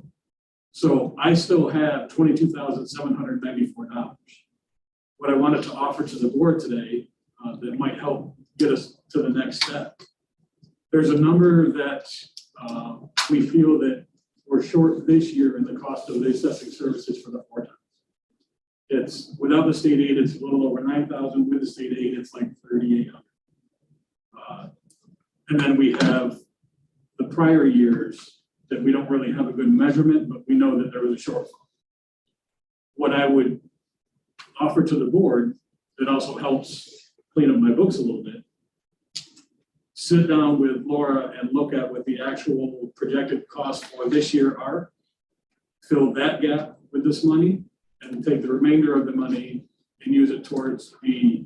So I still have $22,794. What I wanted to offer to the board today that might help get us to the next step. There's a number that we feel that we're short this year in the cost of the assessing services for the 4 towns. It's without the state aid, it's a little over 9,000. With the state aid, it's like 3,800. And then we have the prior years that we don't really have a good measurement, but we know that there was a shortfall. What I would offer to the board that also helps clean up my books a little bit, sit down with Laura and look at what the actual projected costs for this year are, fill that gap with this money, and take the remainder of the money and use it towards the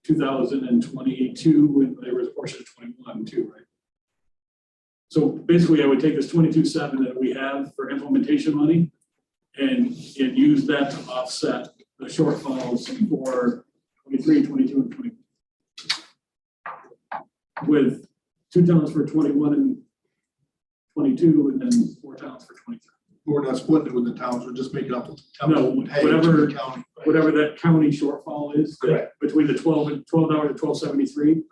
2022, when there was a portion of 21 too, right? So basically, I would take this 22.7 that we have for implementation money and use that to offset the shortfalls for 23, 22, and 21. With 2 towns for 21 and 22, and then 4 towns for 23. We're not splitting it with the towns, we're just making up the towns. No, would pay to whatever- the county. Whatever that county shortfall is, Correct. between the $12 and $12.73,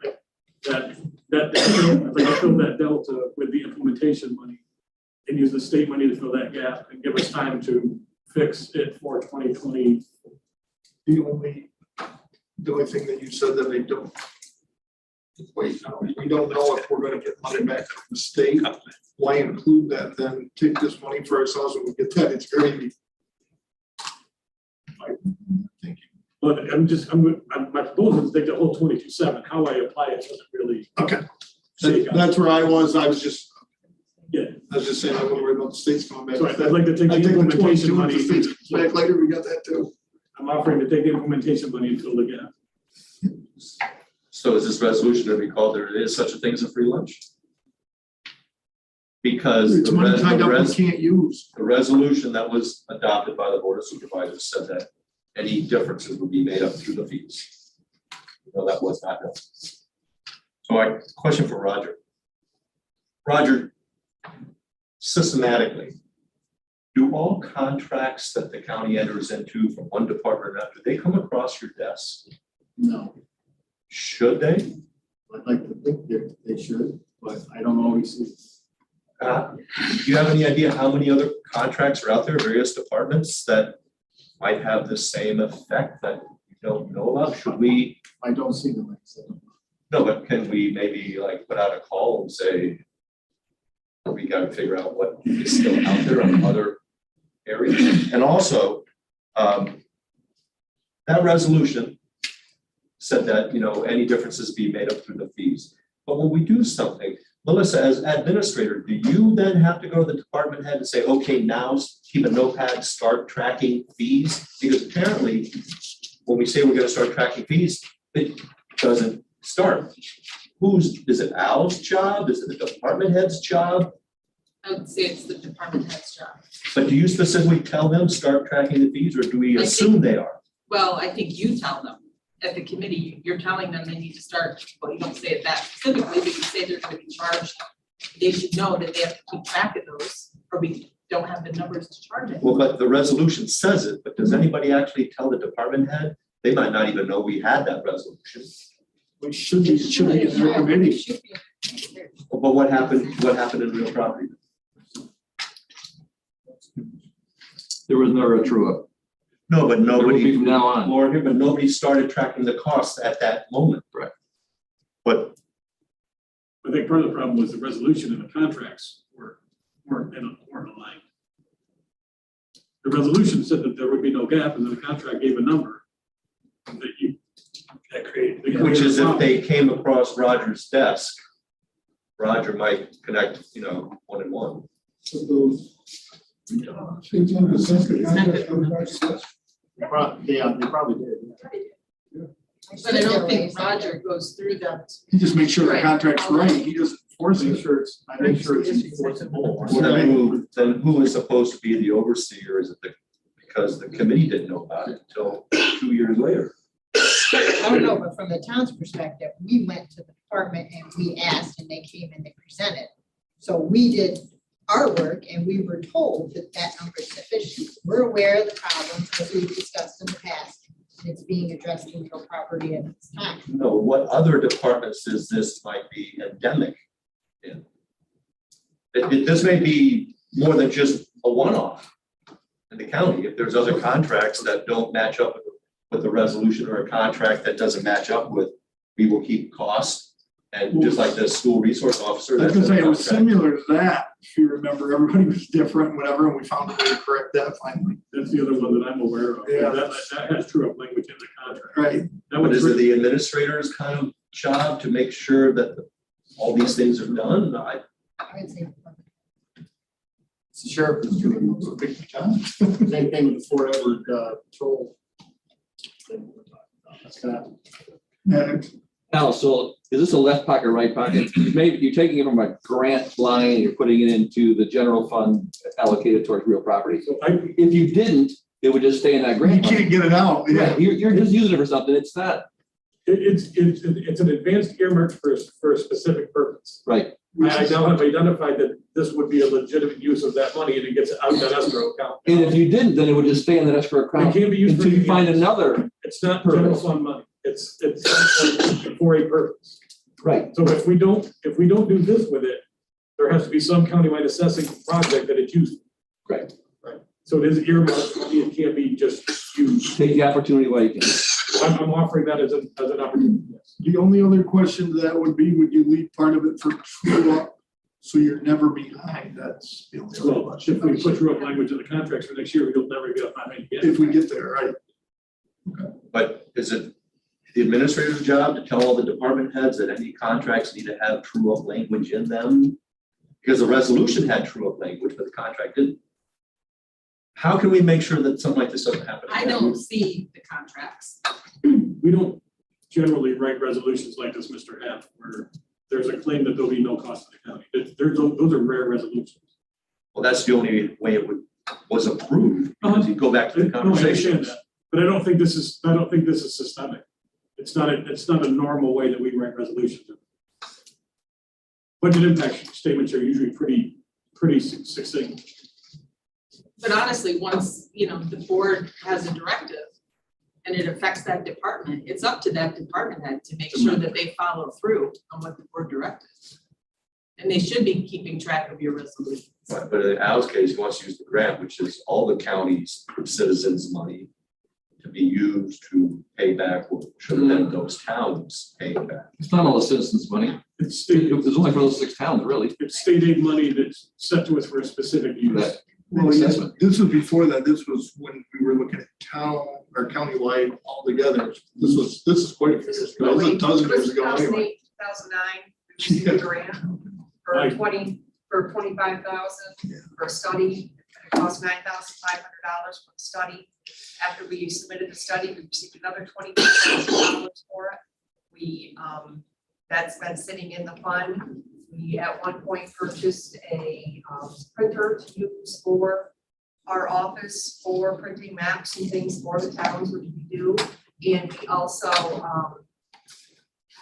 that I fill that delta with the implementation money and use the state money to fill that gap and give us time to fix it for 2020. The only thing that you said that they don't. Wait, no, we don't know if we're gonna get money back from the state. Why include that then? Take this money for ourselves and we get that, it's gravy. Thank you. But my proposal is to take the whole 22.7. How I apply it doesn't really. Okay. shake out. That's where I was just Yeah. saying, I wouldn't worry about the states coming back. So I'd like to take the I think the implementation 22 money. if the states back later, we got that too. I'm offering to take the implementation money and fill the gap. So is this resolution to be called, there is such a thing as a free lunch? Because It's money tied up we can't use. the resolution that was adopted by the Board of Supervisors said that any differences would be made up through the fees. No, that was not done. So my question for Roger. Roger, systematically, do all contracts that the county enters into from one department or another, do they come across your desk? No, Should they? I'd like to think they should, but I don't always see. Do you have any idea how many other contracts are out there, various departments that might have the same effect that you don't know about? Should we, I don't see them like so. no, but can we maybe like put out a call and say, we got to figure out what is still out there in other areas? And also, that resolution said that, any differences be made up through the fees. But when we do something, Melissa, as administrator, do you then have to go to the department head and say, okay, now keep a notepad, start tracking fees? Because apparently, when we say we're gonna start tracking fees, it doesn't start. Is it Al's job? Is it the department head's job? I would say it's the department head's job. But do you specifically tell them, start tracking the fees, or do we I think- assume they are? Well, I think you tell them, at the committee, you're telling them they need to start, well, you don't say it that specifically, but you say they're gonna be charged. They should know that they have to keep track of those, or we don't have the numbers to charge it. Well, but the resolution says it, but does anybody actually tell the department head? They might not even know we had that resolution. We should be in their committee. But what happened in real property? There was never a true up. No, but There will be nobody, from now on. Lauren, here, but nobody started tracking the costs at that moment. Right. But I think part of the problem was the resolution and the contracts weren't aligned. The resolution said that there would be no gap, and then the contract gave a number that created. which is if they came across Roger's desk, Roger might connect, one and one. So those. They probably did. But I don't think Roger goes through that. He just makes sure the Right. contract's right. He doesn't force it. I make sure it's enforceable. Then who is supposed to be the overseer? Is it because the committee didn't know about it until 2 years later? I don't know, but from the town's perspective, we went to the department and we asked and they came and they presented. So we did our work and we were told that that number is sufficient. We're aware of the problems as we've discussed in the past. And it's being addressed in real property at this time. No, what other departments is this might be endemic in? This may be more than just a one-off in the county. If there's other contracts that don't match up with the resolution, or a contract that doesn't match up with, we will keep costs. And just like the school resource officer. I was that's gonna say, a it was contract. similar to that, if you remember, everybody was different, whatever, and we found a way to correct that finally. That's the other one that I'm aware of. Yeah. That has true up language in the contract. Right. That But was is it the administrator's kind of job to make sure that all these things are done? I would say. The sheriff is doing a big job. Same thing with the Fort Edward patrol. That's gonna happen. Now, so is this a left pocket, right pocket? Maybe you're taking it from a grant line and you're putting it into the general fund allocated towards real property. So If you didn't, it would just stay in that You grant. can't get it out, yeah. Right, you're just using it for something. It's not, it's an advanced earmark for a specific purpose. right. I now have identified that this would be a legitimate use of that money, and it gets out of that escrow account. And if you didn't, then it would just stay in that escrow It account can't be used for until you anything find else. another. It's not general purpose. fund money. It's for a purpose. Right. So if we don't do this with it, there has to be some countywide assessing project that it's used. Right. So it is earmarked money. It can't be just used. Take the opportunity while you can. I'm offering that as an opportunity. Yes. The only other question to that would be, would you leave part of it for true up, so you're never behind? That's the only other Well, question. if we put through up language in the contracts for next year, we'll never get a fine again. If we get there, right? But is it the administrator's job to tell all the department heads that any contracts need to have true up language in them? Because the resolution had true up language, but the contract didn't. How can we make sure that something like this doesn't happen I again? don't see the contracts. We don't generally write resolutions like this, Mr. F, where there's a claim that there'll be no cost to the county. Those are rare resolutions. Well, that's the only way it was approved, because you go back to the No, I understand conversations. that, but I don't think this is systemic. It's not a normal way that we write resolutions. Budget impact statements are usually pretty succinct. But honestly, once, the board has a directive and it affects that department, it's up to that department head to make sure that they follow through on what the board directed. And they should be keeping track of your resolutions. Right, but in Al's case, he wants to use the grant, which is all the county's citizens' money to be used to pay back what should have been those towns paying back. It's not all the citizens' money. It's state, It's only for those 6 towns, really. it's state aid money that's set to us for a specific use. That Well, yes, assessment. this was before that. This was when we were looking at town or countywide altogether. This is quite a few years ago. It was a dozen years ago anyway. 2009, we received a grant for Right. 25,000 for a study. It cost $9,500 for the study. After we submitted the study, we received another $25,000 for it. We, that's been sitting in the fund. We at one point purchased a printer to use for our office for printing maps and things for the towns, which we do. And we also,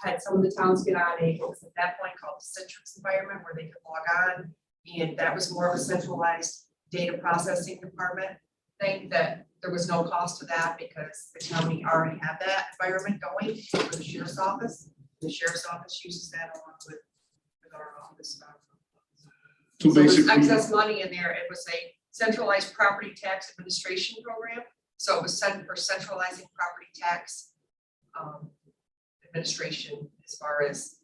had some of the towns get on what was at that point called the Citrix environment where they could log on. And that was more of a centralized data processing department thing that there was no cost to that because the county already had that environment going for the sheriff's office. The sheriff's office uses that along with our office. So there's basically, excess money in there. It was a centralized property tax administration program. So it was sent for centralizing property tax administration as far as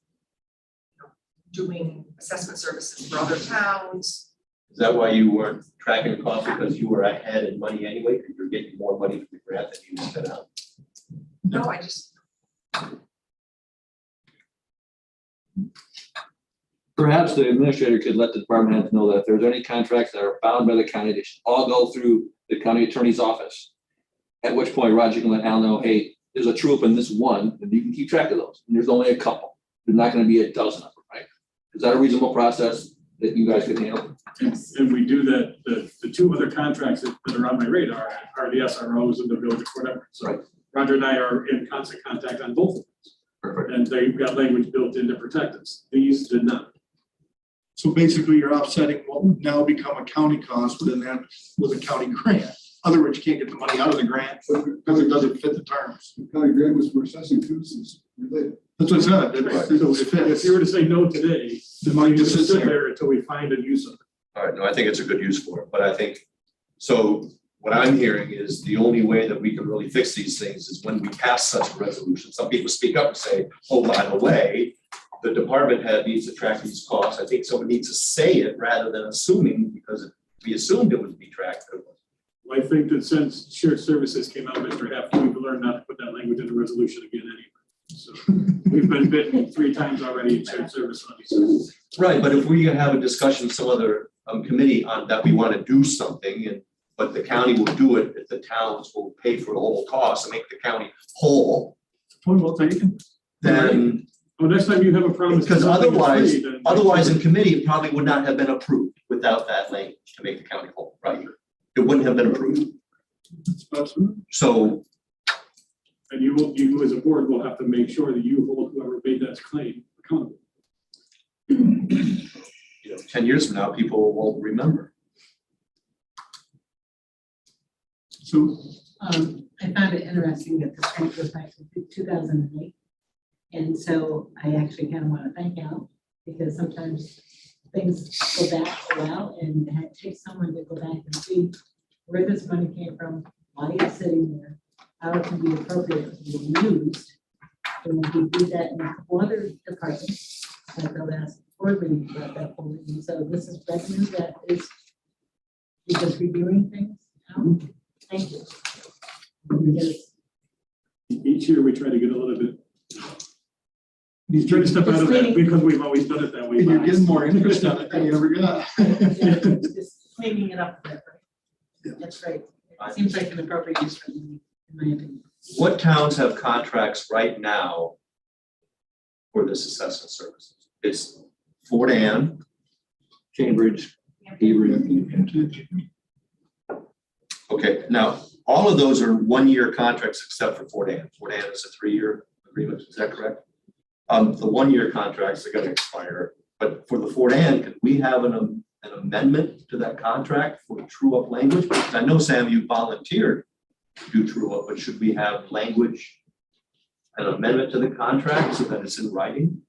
doing assessment services for other towns. Is that why you weren't tracking costs because you were ahead in money anyway, because you're getting more money from the grant than you set out? No, I just, Perhaps the administrator could let the department heads know that if there's any contracts that are bound by the county, they should all go through the county attorney's office. At which point Roger can let Al know, hey, there's a troop in this one, and you can keep track of those. And there's only a couple. There's not gonna be a dozen of them, right? Is that a reasonable process that you guys can handle? And we do that, the two other contracts that are on my radar are the SROs and the village of Fort Everett. So Roger and I are in constant contact on both of those. Perfect. And they've got language built in to protect us. These did not. So basically, you're offsetting what would now become a county cost within that with a county grant. Otherwise, you can't get the money out of the grant because it doesn't fit the terms. The county grant was for assessing too, so it's related. That's what I said. So if you were to say no today, The money just sits sit there. there until we find a use of it. All right, no, I think it's a good use for it, but I think, so what I'm hearing is the only way that we can really fix these things is when we pass such a resolution. Some people speak up and say, oh, by the way, the department head needs to track these costs. I think someone needs to say it rather than assuming, because if we assumed it would be tracked. It wasn't. Well, I think that since shared services came out, Mr. Hefty, we've learned not to put that language in the resolution again anyway. So we've been bitten 3 times already in shared service money. Right, but if we have a discussion, some other committee on that we want to do something and, but the county will do it if the towns will pay for the whole cost and make the county whole, Point well taken. then, Oh, next time you have a promise. because that something is otherwise, free, then- otherwise in committee, it probably would not have been approved without that language to make the county whole, right? It wouldn't have been approved. So, And you as a board will have to make sure that you hold whoever made that claim accountable. 10 years from now, people won't remember. So, I found it interesting that this grant goes back to 2008. And so I actually kind of want to thank Al, because sometimes things go back a while and it takes someone to go back and see where this money came from, why it's sitting there, how it can be appropriately used. And we do that in a couple other departments, like the last board meeting about that whole thing. So this is revenue that is, you're just reviewing things. Al? Thank you. Because Each year, we try to get a little bit. He's trying to step out of that because we've always done it that way. And you're getting more interest on it than you ever got. just cleaning it up a bit, right? That's right. It seems like an appropriate use for me, in my opinion. What towns have contracts right now for this assessment services? It's Fort Ann, Cambridge, Hebron. okay, now, all of those are 1-year contracts except for Fort Ann. Fort Ann is a 3-year agreement, is that correct? The 1-year contracts are gonna expire, but for the Fort Ann, could we have an amendment to that contract for true up language? I know, Sam, you volunteered to do true up, but should we have language, an amendment to the contract so that it's in writing?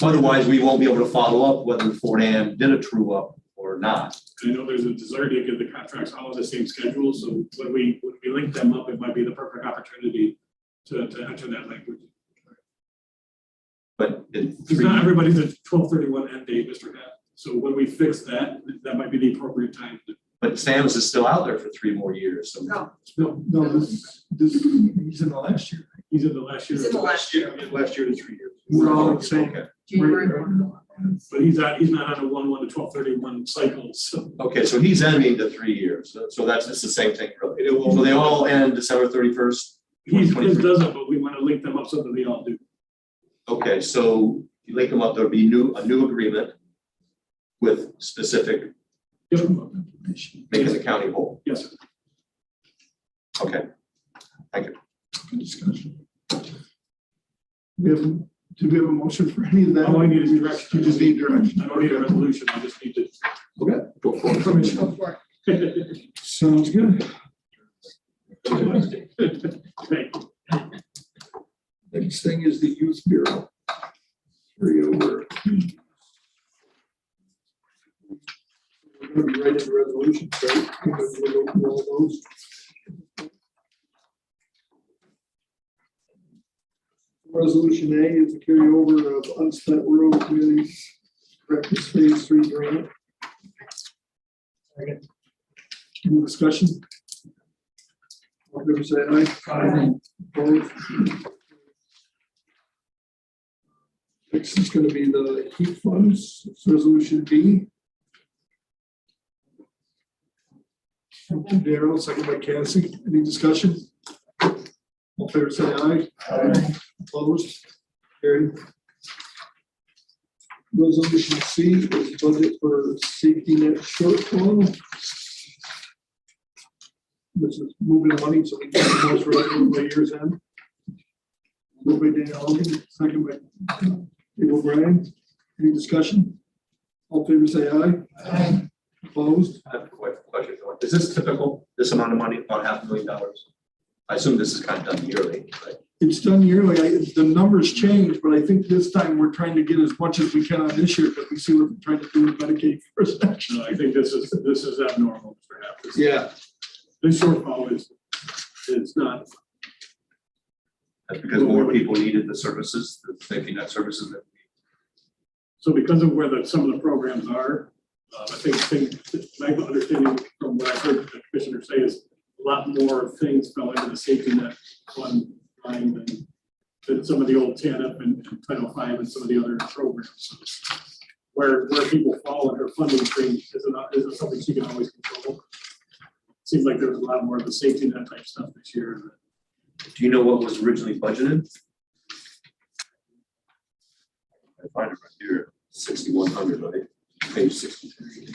Otherwise, we won't be able to follow up whether Fort Ann did a true up or not. I know there's a desire to get the contracts all on the same schedule, so when we link them up, it might be the perfect opportunity to enter that language. But in Because not everybody's at 12/31 end date, Mr. Hatt. So when we fix that, that might be the appropriate time. But Sam's is still out there for 3 more years, so. No, No, this, he's in the last year. He's in the last year. He's in the last year. Last year to 3 years. We're all the same. Okay. January. But he's not on a 1/1 to 12/31 cycle, so. Okay, so he's ending the 3 years, so that's, it's the same thing, really. So they all end December 31st? His 2023. doesn't, but we want to link them up so that they all do. Okay, so you link them up, there'll be a new agreement with specific Give them up information. making the county whole. Yes, sir. Okay. Good discussion. We have, do we have a motion for any of that? All I need is direction. You just need direction. I don't need a resolution, I just need to. Okay, go for it, Commissioner. Sounds good. Great. Next thing is the Youth Bureau. Carry over. We're gonna be writing the resolution, right? We'll go through all those. Resolution A is a carryover of unspent rural community practice phase 3 grant. Second. Any discussion? All in favor, say aye. Aye. Opposed? Next is going to be the heat funds. It's resolution B. Darrell, second by Cassie. Any discussion? All in favor, say aye. Aye. Opposed? Carried. Resolution C is budget for safety net shortfall. This is moving money so we can get the most revenue by year's end. Moved by Dan Elgin, second by Dave O'Brien. Any discussion? All in favor, say aye. Aye. Opposed? I have a question. Is this typical, this amount of money, about $500,000? I assume this is kind of done yearly, right? It's done yearly. The numbers change, but I think this time we're trying to get as much as we can on this year because we see what we're trying to do with Medicaid first. No, I think this is abnormal perhaps. Yeah. This shortfall is, it's not. That's because more people needed the services, the safety net services that So because of where some of the programs are, I think my understanding from what I heard the commissioner say is a lot more things fell into the safety net fund line than some of the old TANF and Title V and some of the other programs. Where people fall in her funding stream isn't something she can always control. Seems like there was a lot more of the safety net type stuff this year. Do you know what was originally budgeted? I find it right here, 6,100, right? Page 63.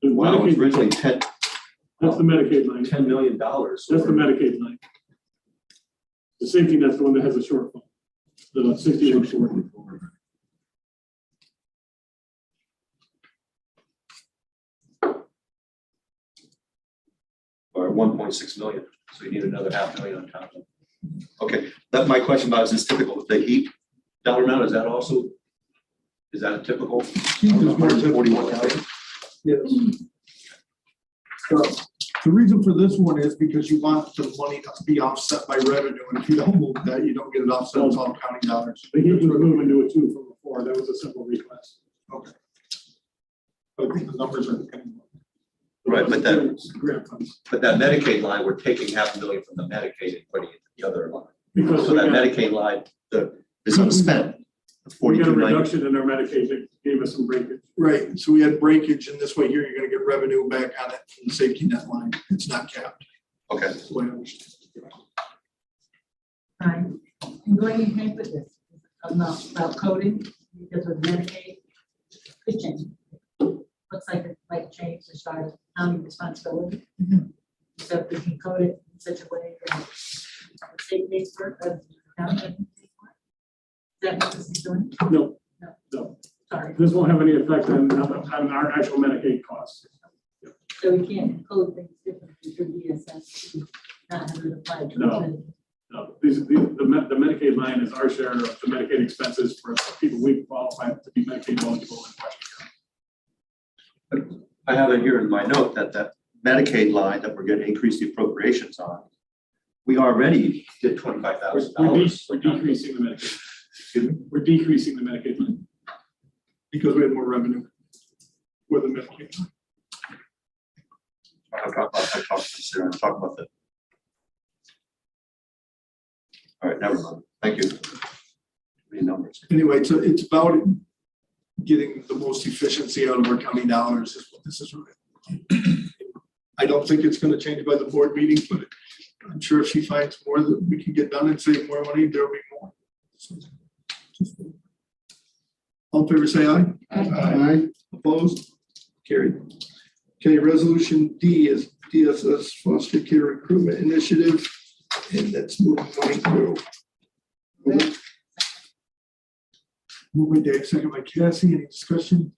Wow, it was originally 10. That's the Medicaid line. $10 million. That's the Medicaid line. The safety net's the one that has a shortfall. The 6840. Or 1.6 million, so you need another $500,000 on top of it. Okay, that my question about is this typical with the heat dollar amount, is that also, is that a typical? Heat is more typical. 41,000? Yes. The reason for this one is because you want the money to be offset by revenue, and if you don't move that, you don't get it offset, it's all county dollars. The heat was moving to a 2 from a 4. That was a simple request. Okay. But I think the numbers are kind of. Right, but that, Grant funds. but that Medicaid line, we're taking $500,000 from the Medicaid and putting it in the other line. Because So we that got- Medicaid line, is unspent. We got a 4290. reduction in our Medicaid that gave us some breakage. Right, so we had breakage, and this way here, you're gonna get revenue back on it from the safety net line. It's not capped. Okay. That's the way I understand it. I'm going ahead with this, about coding, because with Medicaid, could change. Looks like it might change the start of county responsibility. So if we can code it in such a way that the state makes work of the county. Is that what this is doing? No. No. No. Sorry, This won't have any effect on our actual Medicaid costs. so we can't code things differently through DSS, not have it applied to. No. No, the Medicaid line is our share of the Medicaid expenses for people we qualify to be Medicaid eligible in Washington. I have it here in my note that that Medicaid line that we're going to increase the appropriations on, we already did $25,000. We're decreasing the Medicaid. We're decreasing the Medicaid line. Because we had more revenue with the Medicaid. I'll talk about that. All right, never mind. Thank you. Many numbers. Anyway, it's about getting the most efficiency out of our county dollars is what this is. I don't think it's gonna change by the board meeting, but I'm sure if she finds more that we can get done and save more money, there'll be more. So, All in favor, say aye. Aye. Opposed? Carried. Okay, resolution D is DSS Foster Care Recruitment Initiative, and that's moving money through. Moving Dave, second by Cassie, any discussion?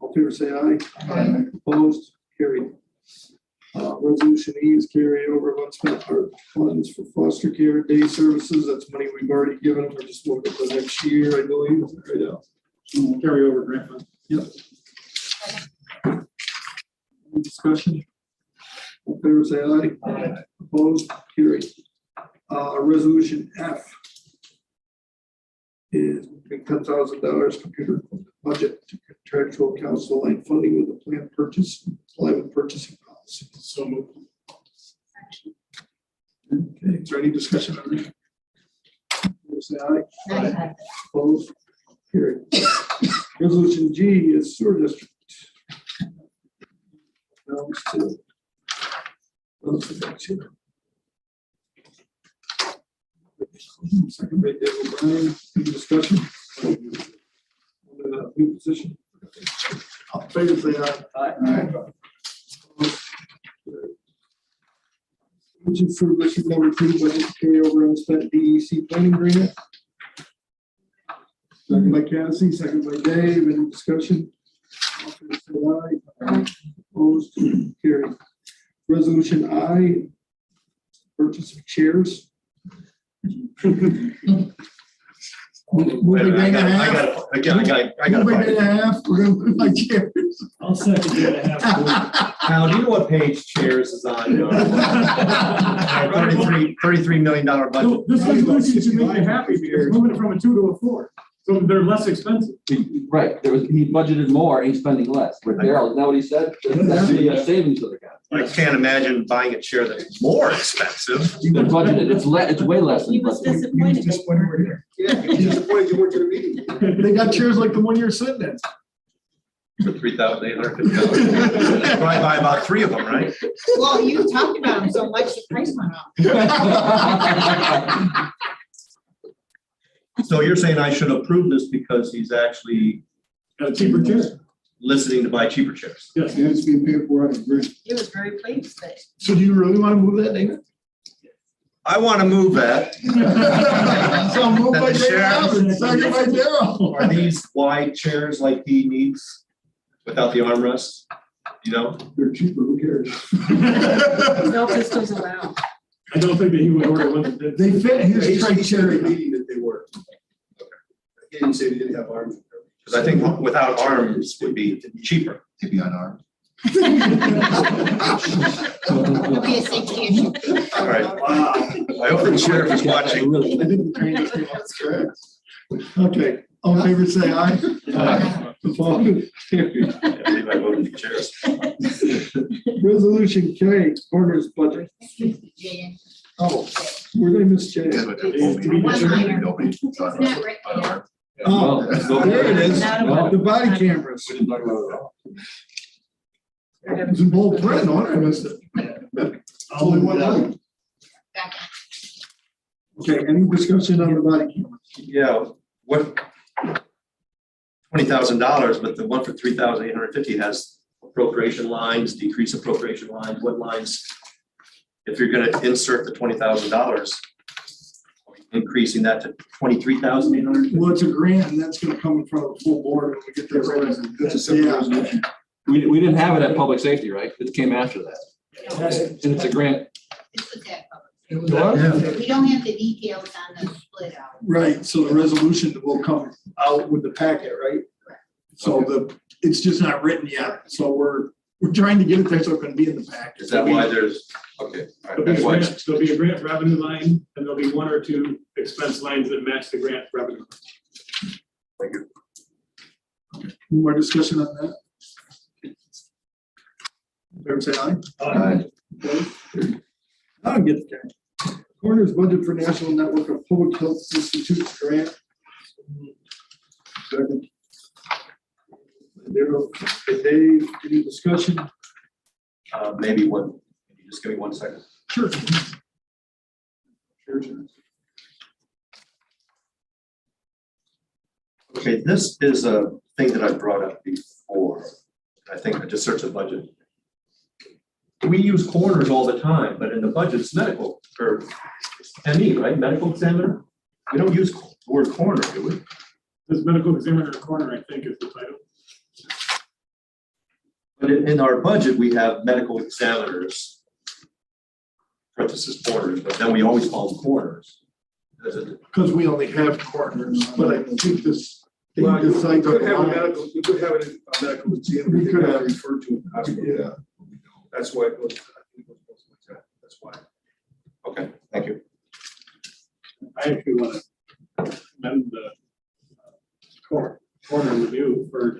All in favor, say aye. Aye. Opposed? Carried. Resolution E is carry over of unspent ARP funds for foster care day services. That's money we've already given them. We're just moving to the next year, I believe, right now. Carry over grant fund. Yep. Any discussion? All in favor, say aye. Aye. Opposed? Carried. Resolution F is $10,000 computer budget to contractual council line funding with a planned purchase, alignment purchasing policy. So moved. Okay, is there any discussion on that? Say aye. Aye. Opposed? Carried. Resolution G is sewer district. Now it's to- Second by Dave O'Brien, any discussion? New position. All in favor, say aye. Which is for issue number 2, budget to carry over unspent DEC planning grant. Second by Cassie, second by Dave, any discussion? All in favor, say aye. Opposed, carried. Resolution I, purchase of chairs. Wait a minute, I got, Moving to half, we're gonna move my chairs. I'll second that. Kyle, do you know what page chairs is on? $33 million budget. This resolution should make you happy because moving it from a 2 to a 4. So they're less expensive. Right, he budgeted more, he's spending less. With Daryl, isn't that what he said? That's the savings of the guy. I can't imagine buying a chair that's more expensive. He budgeted, it's way less than. He was budgeted. disappointed. Disappointed we're here. Yeah, you're disappointed you weren't to the meeting. They got chairs like the one you're sitting in. For $3,850. Probably buy about 3 of them, right? Well, you talked about him so much, the price went up. So you're saying I should approve this because he's actually Got a cheaper chair. listening to buy cheaper chairs? Yes, and it's being paid for out of grant. He was very pleased that. So do you really want to move that, David? I want to move that. So move by That the Dave sheriff- Allen, second by Daryl. Are these wide chairs like he needs without the armrest? You know? They're cheaper, who cares? No pistols allowed. I don't think that he would order one that did. They fit his criteria. Meeting that they were. He didn't say they didn't have arms. Because I think without arms would be cheaper. To be unarmed. It'll be a safety issue. All right. Wow. I hope the sheriff is watching. I think the train just came off the tracks. Okay, all in favor, say aye. Opposed? Carried. I believe I voted for chairs. Resolution K, coroner's budget. Oh, we're gonna miss J. One liner. It's not written down. Oh, there it is, the body cameras. We didn't talk about it at all. It's in bold print, no wonder I missed it. Only one line. Gotcha. Okay, any discussion on the body cameras? Yeah, what? $20,000, but the one for $3,850 has appropriation lines, decrease appropriation lines, what lines? If you're gonna insert the $20,000, increasing that to $23,800? Well, it's a grant and that's gonna come in front of the full board when we get there. That's a separate resolution. We didn't have it at public safety, right? It came after that. And it's a grant. This was that public. It was that? We don't have the details on the split out. Right, so the resolution will come out with the packet, right? So it's just not written yet, so we're trying to get it there so it can be in the packet. Is that why there's, okay. all right, that's why- There'll be a grant revenue line, and there'll be 1 or 2 expense lines that match the grant revenue. Thank you. More discussion on that? Fair say aye? I'll get the guy. Coroner's budget for National Network of Public Health Institutes grant. Second. Daryl, Dave, any discussion? Maybe one, can you just give me 1 second? Sure. Okay, this is a thing that I brought up before. I think I just searched the budget. We use corners all the time, but in the budget, it's medical or ME, right? Medical examiner? We don't use the word corner, do we? This medical examiner corner, I think, is the title. But in our budget, we have medical examiners. Parentheses corners, but then we always call them corners. Because we only have corners, but I think this. Well, you decides could have a on- medical, you could have a medical examiner. We could have- referred to in the hospital. Yeah. That's why it goes, I think it goes like that. That's why. Okay, thank you. I actually want to commend the corner review for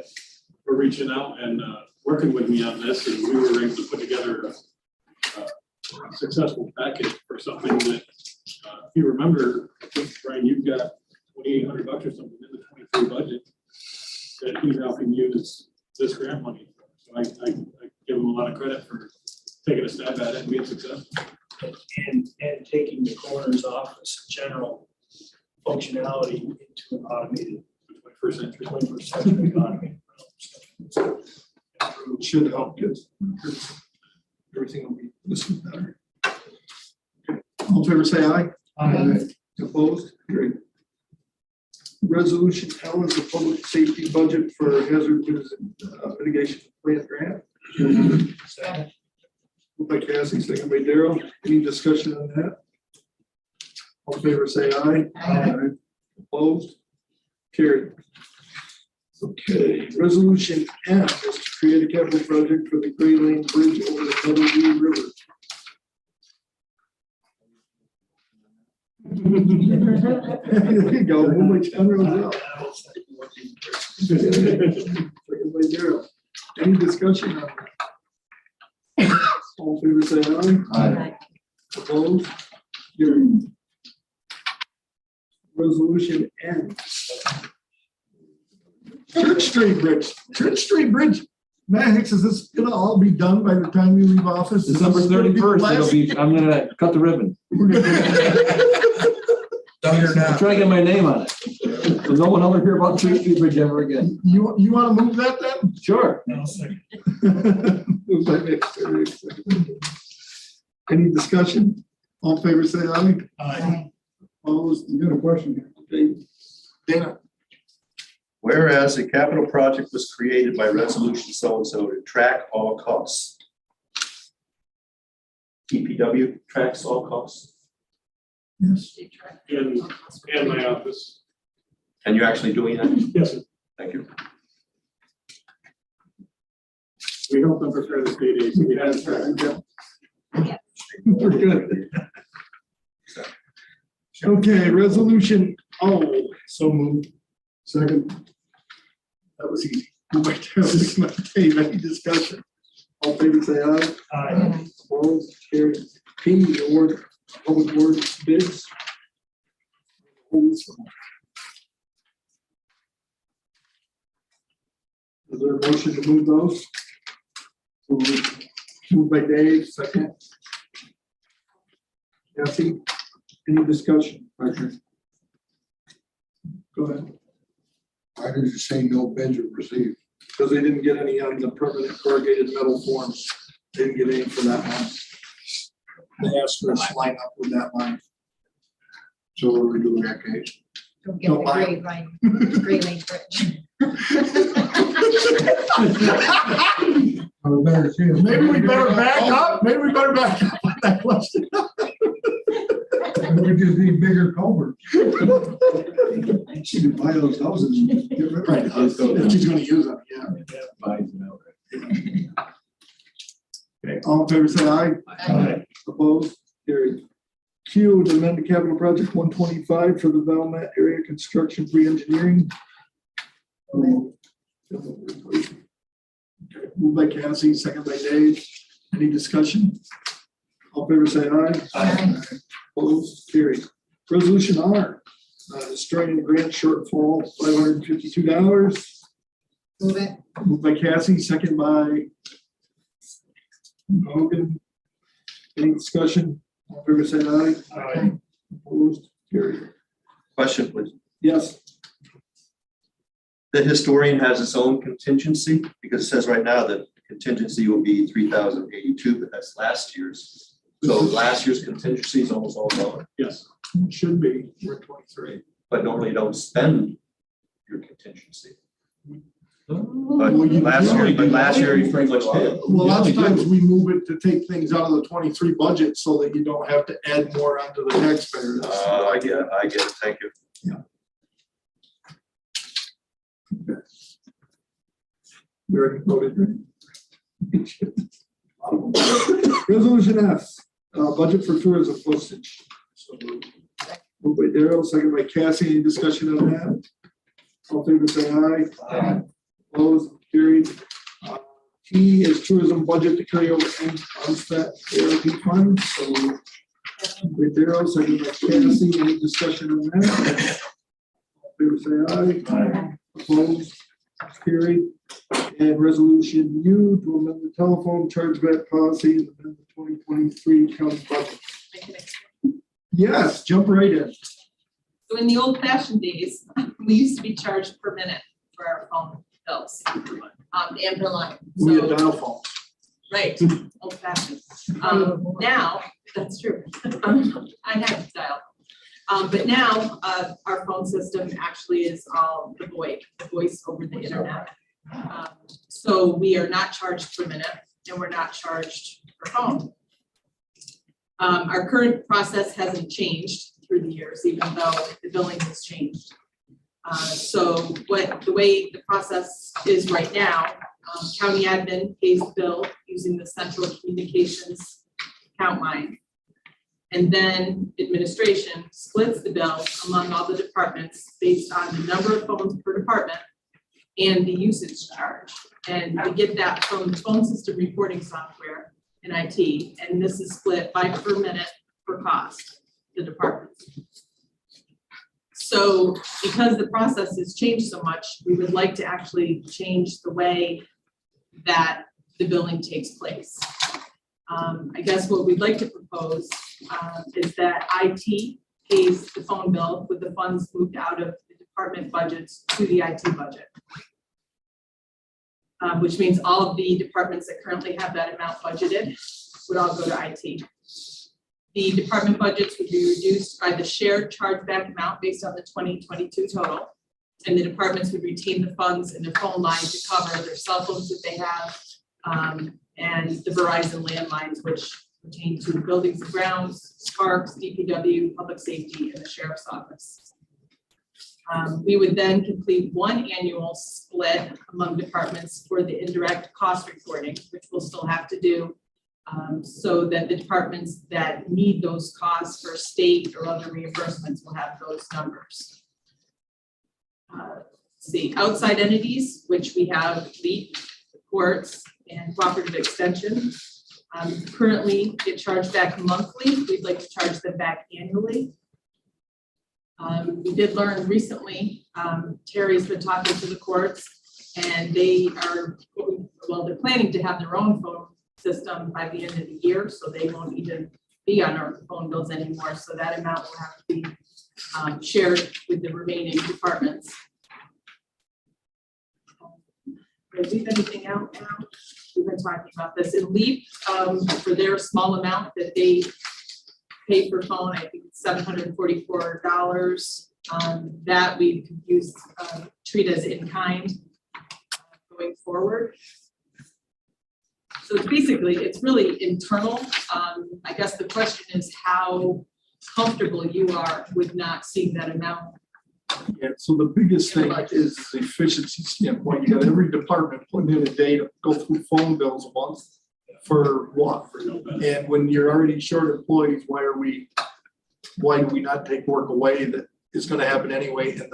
reaching out and working with me on this, and we were able to put together a successful package for something that, if you remember, I think, Brian, you've got $2,800 or something in the 23 budget that he's helping use this grant money. So I give him a lot of credit for taking a stab at it and being successful. And taking the corners off as general functionality into an automated 21st century automated. It should help you. Everything will be listened better. Okay. All in favor, say aye. Aye. Opposed? Great. Resolution L is the public safety budget for hazard mitigation plan grant. Second. Moved by Cassie, second by Daryl. Any discussion on that? All in favor, say aye. Aye. Opposed? Carried. Okay, resolution M is to create a capital project for the Gray Lane Bridge over the Kettle River. There you go, moved by John Rozell. Second by Daryl. Any discussion on that? All in favor, say aye. Aye. Opposed? Carried. Resolution N. Church Street Bridge, Church Street Bridge. Max, is this gonna all be done by the time you leave office? Is December this gonna be the 31st, it'll last- be, I'm gonna cut the ribbon. Done or I'm trying to get my name on it. So no one will hear about Church Street Bridge ever again. You wanna move that then? Sure. Moved by Nick, second. Any discussion? All in favor, say aye. Aye. Opposed? You got a question here? Okay. Dana? Whereas a capital project was created by resolution so-and-so to track all costs. DPW tracks all costs. Yes. In my office. And you're actually doing that? Yes, sir. Thank you. We help them prepare the state aid. So we have We're good. Okay, resolution O, so moved. Second. That was easy. Moved by Darrell, second by Dave. Any discussion? All in favor, say aye. Aye. Opposed? Carried. P, award public works bids. Is there a motion to move those? So moved by Dave, second. Kathy, any discussion? Roger. Go ahead. Why did you say no bids were received? Because they didn't get any on the permanent corrugated metal forms. They didn't get any for that one. They asked for us to line up with that line. So what are we doing in that case? Don't get Don't the buy Gray Line, Gray Lane Bridge. Maybe we better back up, maybe we better back up on that question. We just need bigger culverts. She could buy those houses and get rid of Right, them. if she's gonna use them, yeah. Okay, all in favor, say aye. Aye. Opposed? Carried. Q, to amend the capital project 125 for the Valmet area construction pre-engineering. Okay, moved by Cassie, second by Dave. Any discussion? All in favor, say aye. Aye. Opposed? Carried. Resolution R, destroying the grant shortfall, $552. Move it. Moved by Cassie, second by Hogan. Any discussion? All in favor, say aye. Aye. Opposed? Carried. Question, please. Yes. the historian has its own contingency, because it says right now that contingency will be 3,082, but that's last year's. So last year's contingency is almost all gone, Yes, it should be, we're at 23. but normally you don't spend your contingency. But Well, you last year you pretty much did. Well, lots of times we move it to take things out of the 23 budget so that you don't have to add more onto the taxpayers. I get it, thank you. We already voted, right? Resolution F, budget for tourism postage. So moved by Daryl, second by Cassie. Any discussion on that? All in favor, say aye. Aye. Opposed, carried. T is tourism budget to carry over and unspent ARP funds. So moved by Daryl, second by Cassie. Any discussion on that? All in favor, say aye. Aye. Opposed, carried. And resolution U to amend the telephone chargeback policy and amend the 2023 county budget. Yes, jump right in. So in the old fashioned days, we used to be charged per minute for our phone bills, and per line. We had So, dial phones. right, old fashioned. Now, that's true. I had dial. But now, our phone system actually is all the voice over the internet. So we are not charged per minute and we're not charged per phone. Our current process hasn't changed through the years, even though the billing has changed. So the way the process is right now, county admin pays the bill using the central communications account line. And then administration splits the bill among all the departments based on the number of phones per department and the usage charge. And we get that from the phone system reporting software in IT, and this is split by per minute per cost, the departments. So because the process has changed so much, we would like to actually change the way that the billing takes place. I guess what we'd like to propose is that IT pays the phone bill with the funds moved out of the department budgets to the IT budget. Which means all of the departments that currently have that amount budgeted would all go to IT. The department budgets would be reduced by the shared chargeback amount based on the 2022 total. And the departments would retain the funds in their phone line to cover their cell phones that they have, and the Verizon landlines, which pertain to buildings and grounds, parks, DPW, public safety, and the sheriff's office. We would then complete one annual split among departments for the indirect cost reporting, which we'll still have to do, so that the departments that need those costs for state or other reimbursements will have those numbers. See, outside entities, which we have LEAP, the courts, and cooperative extension, currently get charged back monthly. We'd like to charge them back annually. We did learn recently, Terry's been talking to the courts, and they are, well, they're planning to have their own phone system by the end of the year, so they won't even be on our phone bills anymore. So that amount will have to be shared with the remaining departments. Did I leave anything out now? We've been talking about this. In LEAP, for their small amount that they pay per phone, I think it's $744. That we could use, treat as in kind going forward. So it's basically, it's really internal. I guess the question is how comfortable you are with not seeing that amount. Yeah, so the biggest thing is the efficiency standpoint. You got every department putting in a day to go through phone bills a month for what? And when you're already short employees, why do we not take work away that is gonna happen anyway? And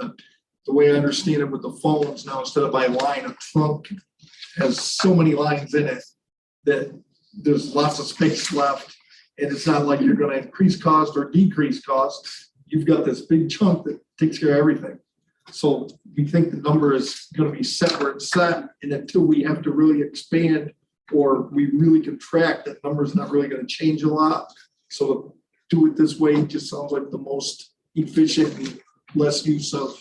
the way I understand it with the phones now, instead of by line, a trunk has so many lines in it that there's lots of space left. And it's not like you're gonna increase cost or decrease cost. You've got this big chunk that takes care of everything. So we think the number is gonna be set where it's set, and until we have to really expand or we really contract, that number's not really gonna change a lot. So to do it this way just sounds like the most efficient and less use of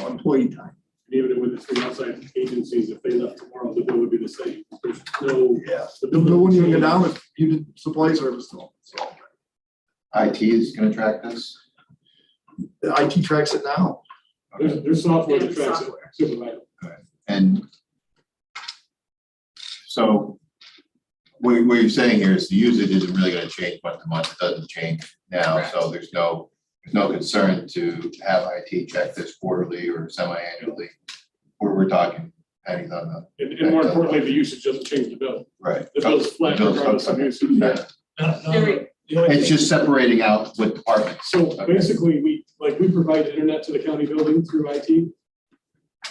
employee time. Even with the three outside agencies, if they left tomorrow, the bill would be the same. There's no. Yeah. The The bill wouldn't even go down if you didn't supply service to them, so. IT is gonna track this? The IT tracks it now. There's software that There's tracks it, software. supervisor. And so what you're saying here is the usage isn't really gonna change month to month. It doesn't change now, so there's no concern to have IT check this quarterly or semi-annually. We're talking pennies on the. And more importantly, the usage doesn't change the bill. Right. The bill's flat Bill's- regardless of okay. usage. Yeah. Very- the only It's thing- just separating out with departments. So Okay. basically, we provide internet to the county building through IT.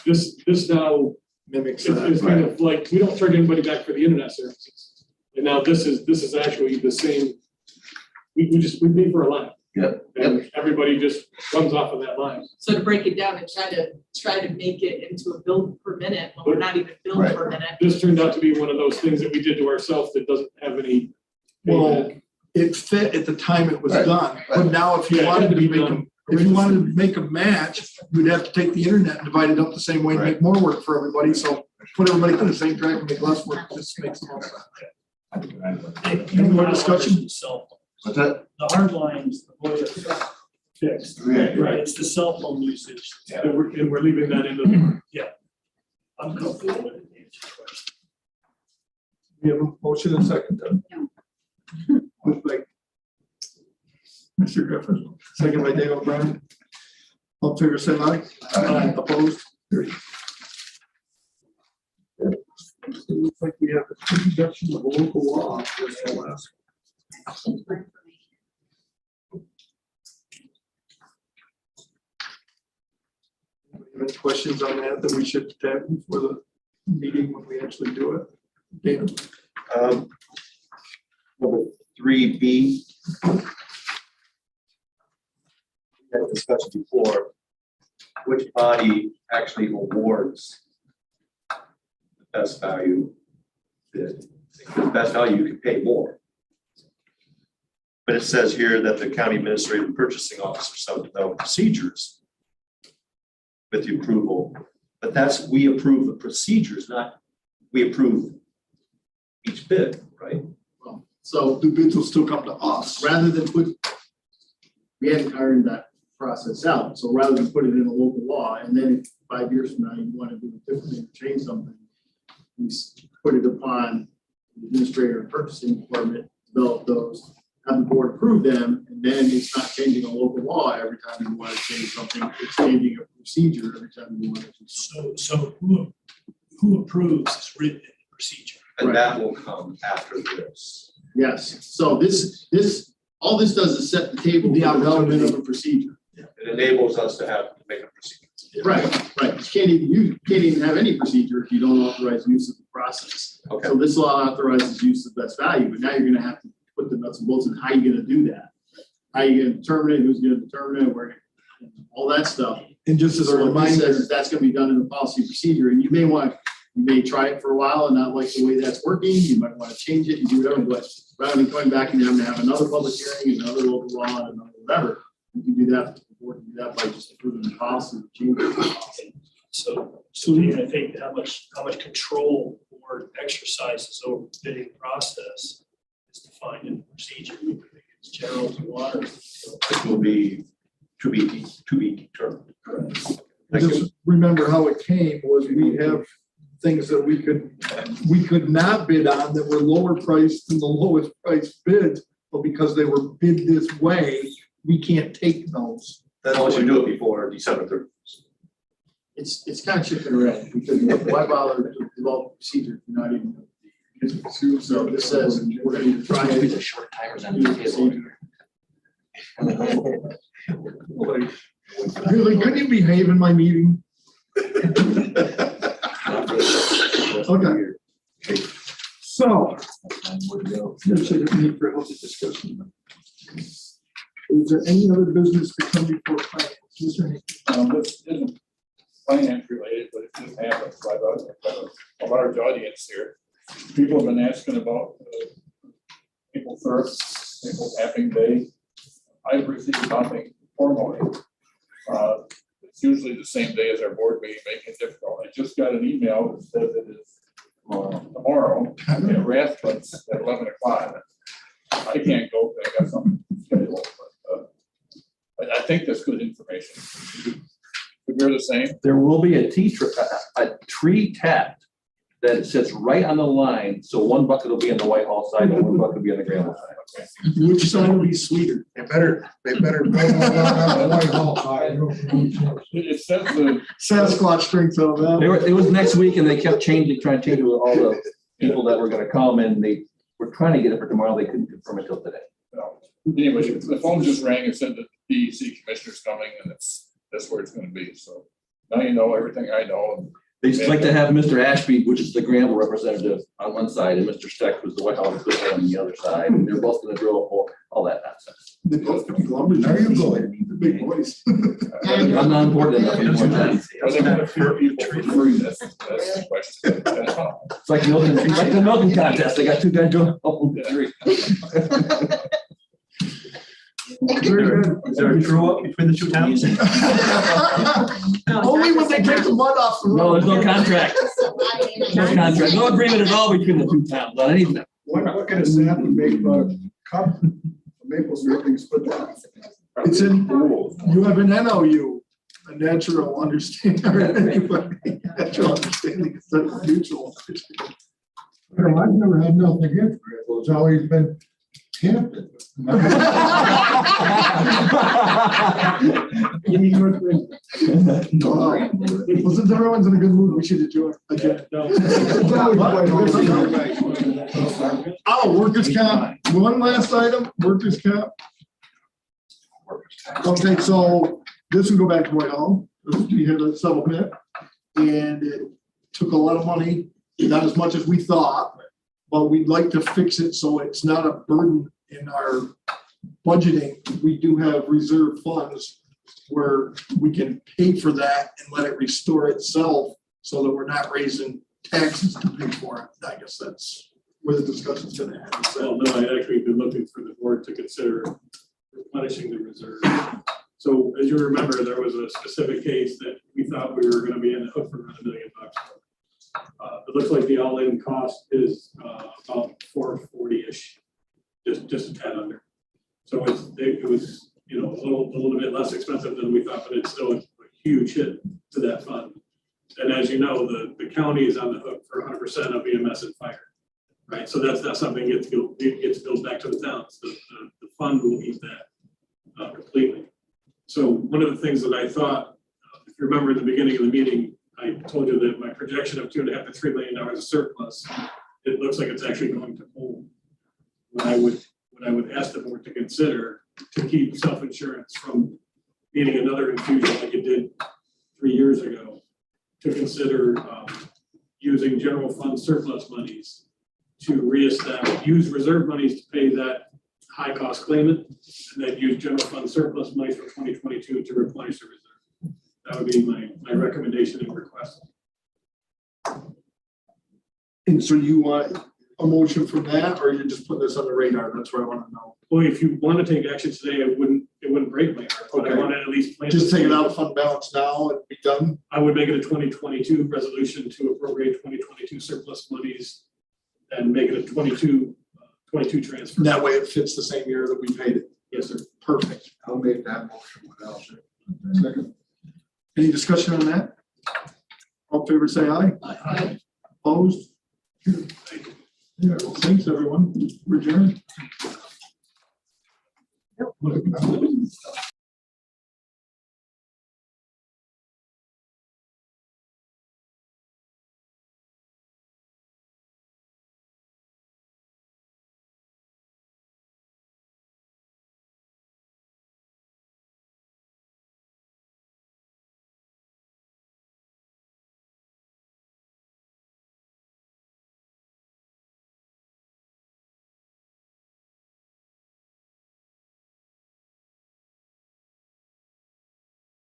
This now Mimics is that. kind of like, we don't charge anybody back for the internet services. And now this is actually the same, we pay for a line. Yep. And everybody just runs off of that line. So to break it down and try to make it into a bill per minute, when we're not even billed Right. per minute. This turned out to be one of those things that we did to ourselves that doesn't have any. Well, it fit at the time it was Right. done, but now if you Yeah, it had wanted to to be make done them, if you wanted to make a match, you'd have to take the internet and divide it up the same way and make more work for everybody, so put everybody on the same track and make less work, just makes the most sense. Any more discussion? What's that? The hard lines, the way it's fixed. Yeah. Right, it's the cell phone usage, and we're leaving that in the, yeah. I'm comfortable with it. We have a motion and second then. Moved by Mr. Griffin, second by Dave O'Brien. All in favor, say aye. Aye. Opposed? Carried. So it looks like we have a introduction of a local law. That's the last. Any questions on that we should tackle for the meeting when we actually do it? Dana? Number 3B. We had a discussion before, which body actually awards the best value bid? The best value, you can pay more. But it says here that the county administrative and purchasing officer shall develop procedures with the approval, but that's, we approve the procedures, not, we approve each bid, right? So The bids will still come to us. rather than we hadn't ironed that process out, so rather than put it in a local law, and then if 5 years from now you want to do it differently, change something, we put it upon the administrator and purchasing department, develop those, have the board approve them, and then it's not changing a local law every time you want to change something, it's changing a procedure every time you want to do something. So who approves is written in the procedure? And that will come after this. Yes, so all this does is set the table, the development of a procedure. It enables us to make a procedure. Right. You can't even have any procedure if you don't authorize use of the process. Okay. So this law authorizes use of best value, but now you're gonna have to put the nuts and bolts in how you're gonna do that. How you gonna determine it, who's gonna determine it, where, all that stuff. And just as a So what this reminder, says is that's gonna be done in the policy procedure, and you may try it for a while and not like the way that's working, you might wanna change it, you do whatever, but rather than coming back and having to have another public hearing, another local law, and another whatever, you can do that, the board can do that by just approving the policy, changing the policy. So Dean, I think how much control the board exercises over the bidding process is defined in the procedure. We think it's general to water. It will be to be determined. just remember how it came was we have things that we could not bid on that were lower priced than the lowest priced bids, but because they were bid this way, we can't take those. Then once you do it before December 31st. It's kind of chicken or egg, because why bother to develop a procedure if you're not even. So this says, we're gonna try it. The short timers on the table. Really, couldn't you behave in my meeting? Okay. So. There's a need for healthy discussion. Is there any other business to come before finance? Mr. Hickey? This isn't finance related, but it just happens by a large audience here. People have been asking about April 1st, April Tapping Day. I've received nothing formally. it's usually the same day as our board meeting, making it difficult. I just got an email that says it is tomorrow at Rathbun's at 11 o'clock. I can't go, I got something scheduled, but I think that's good information. We're the same. There will be a tree tapped that sits right on the line, so one bucket will be on the Whitehall side and one bucket will be on the Granville side. Which side will be sweeter? They better build one on the Whitehall side. It says the. Sasquatch drinks out of that. It was next week and they kept trying to change it with all the people that were gonna come and they were trying to get it for tomorrow. They couldn't confirm it till today. No. Anyway, the phone just rang and said that the DEC commissioner's coming and that's where it's gonna be, so now you know everything I know. They just like to have Mr. Ashby, which is the Granville representative, on one side, and Mr. Steck, who's the Whitehall official, on the other side, and they're both gonna drill a hole, all that nonsense. They both could be lumberjacks. There you go. They're big boys. I'm not important enough anymore. Then. Are they gonna fear people for free? That's the question. That's all. It's like the milking contest. They got two guys doing a whole tree. Very good. Is there a true up between the two towns? Only when they take the mud off the road. No, there's no contract. No contract, no agreement at all between the two towns on anything. What kind of sap would make a cup, maple syrup, you split that? It's in, you have an NOU, a natural understanding, natural understanding, it's a mutual. I've never had nothing against it, it's always been tempted. Since everyone's in a good mood, we should enjoy again. Oh, workers' comp, one last item, workers' comp. Okay, so this will go back to Whitehall, we had a settlement, and it took a lot of money, not as much as we thought, but we'd like to fix it so it's not a burden in our budgeting. We do have reserve funds where we can pay for that and let it restore itself so that we're not raising taxes to pay for it. I guess that's where the discussion's gonna happen. Well, no, I'd actually been looking for the board to consider replenishing the reserve. So as you remember, there was a specific case that we thought we were gonna be in the hook for around $1 million. It looks like the all-in cost is about 440-ish, just a tad under. So it was, you know, a little bit less expensive than we thought, but it's still a huge hit to that fund. And as you know, the county is on the hook for 100% of EMS and fire, right? So that's not something that gets billed back to the towns. The fund will eat that completely. So one of the things that I thought, if you remember at the beginning of the meeting, I told you that my projection of $2.5 to $3 million of surplus, it looks like it's actually going to hold. What I would ask the board to consider to keep self-insurance from needing another infusion like it did 3 years ago, to consider using general fund surplus monies to reestablish, use reserve monies to pay that high cost claimant, and then use general fund surplus money for 2022 to replenish the reserve. That would be my recommendation and request. And so you want a motion from that, or you're just putting this on the radar? That's what I want to know. Well, if you want to take action today, it wouldn't break my heart, but I Okay. want to at least plan. Just take it out of fund balance now and be done? I would make it a 2022 resolution to appropriate 2022 surplus monies and make it a 22 transfer. That way it fits the same year that we paid it. Yes, sir. Perfect. I'll make that motion without it. Second. Any discussion on that? All in favor, say aye. Aye. Opposed? Yeah, well, thanks, everyone. We're adjourned.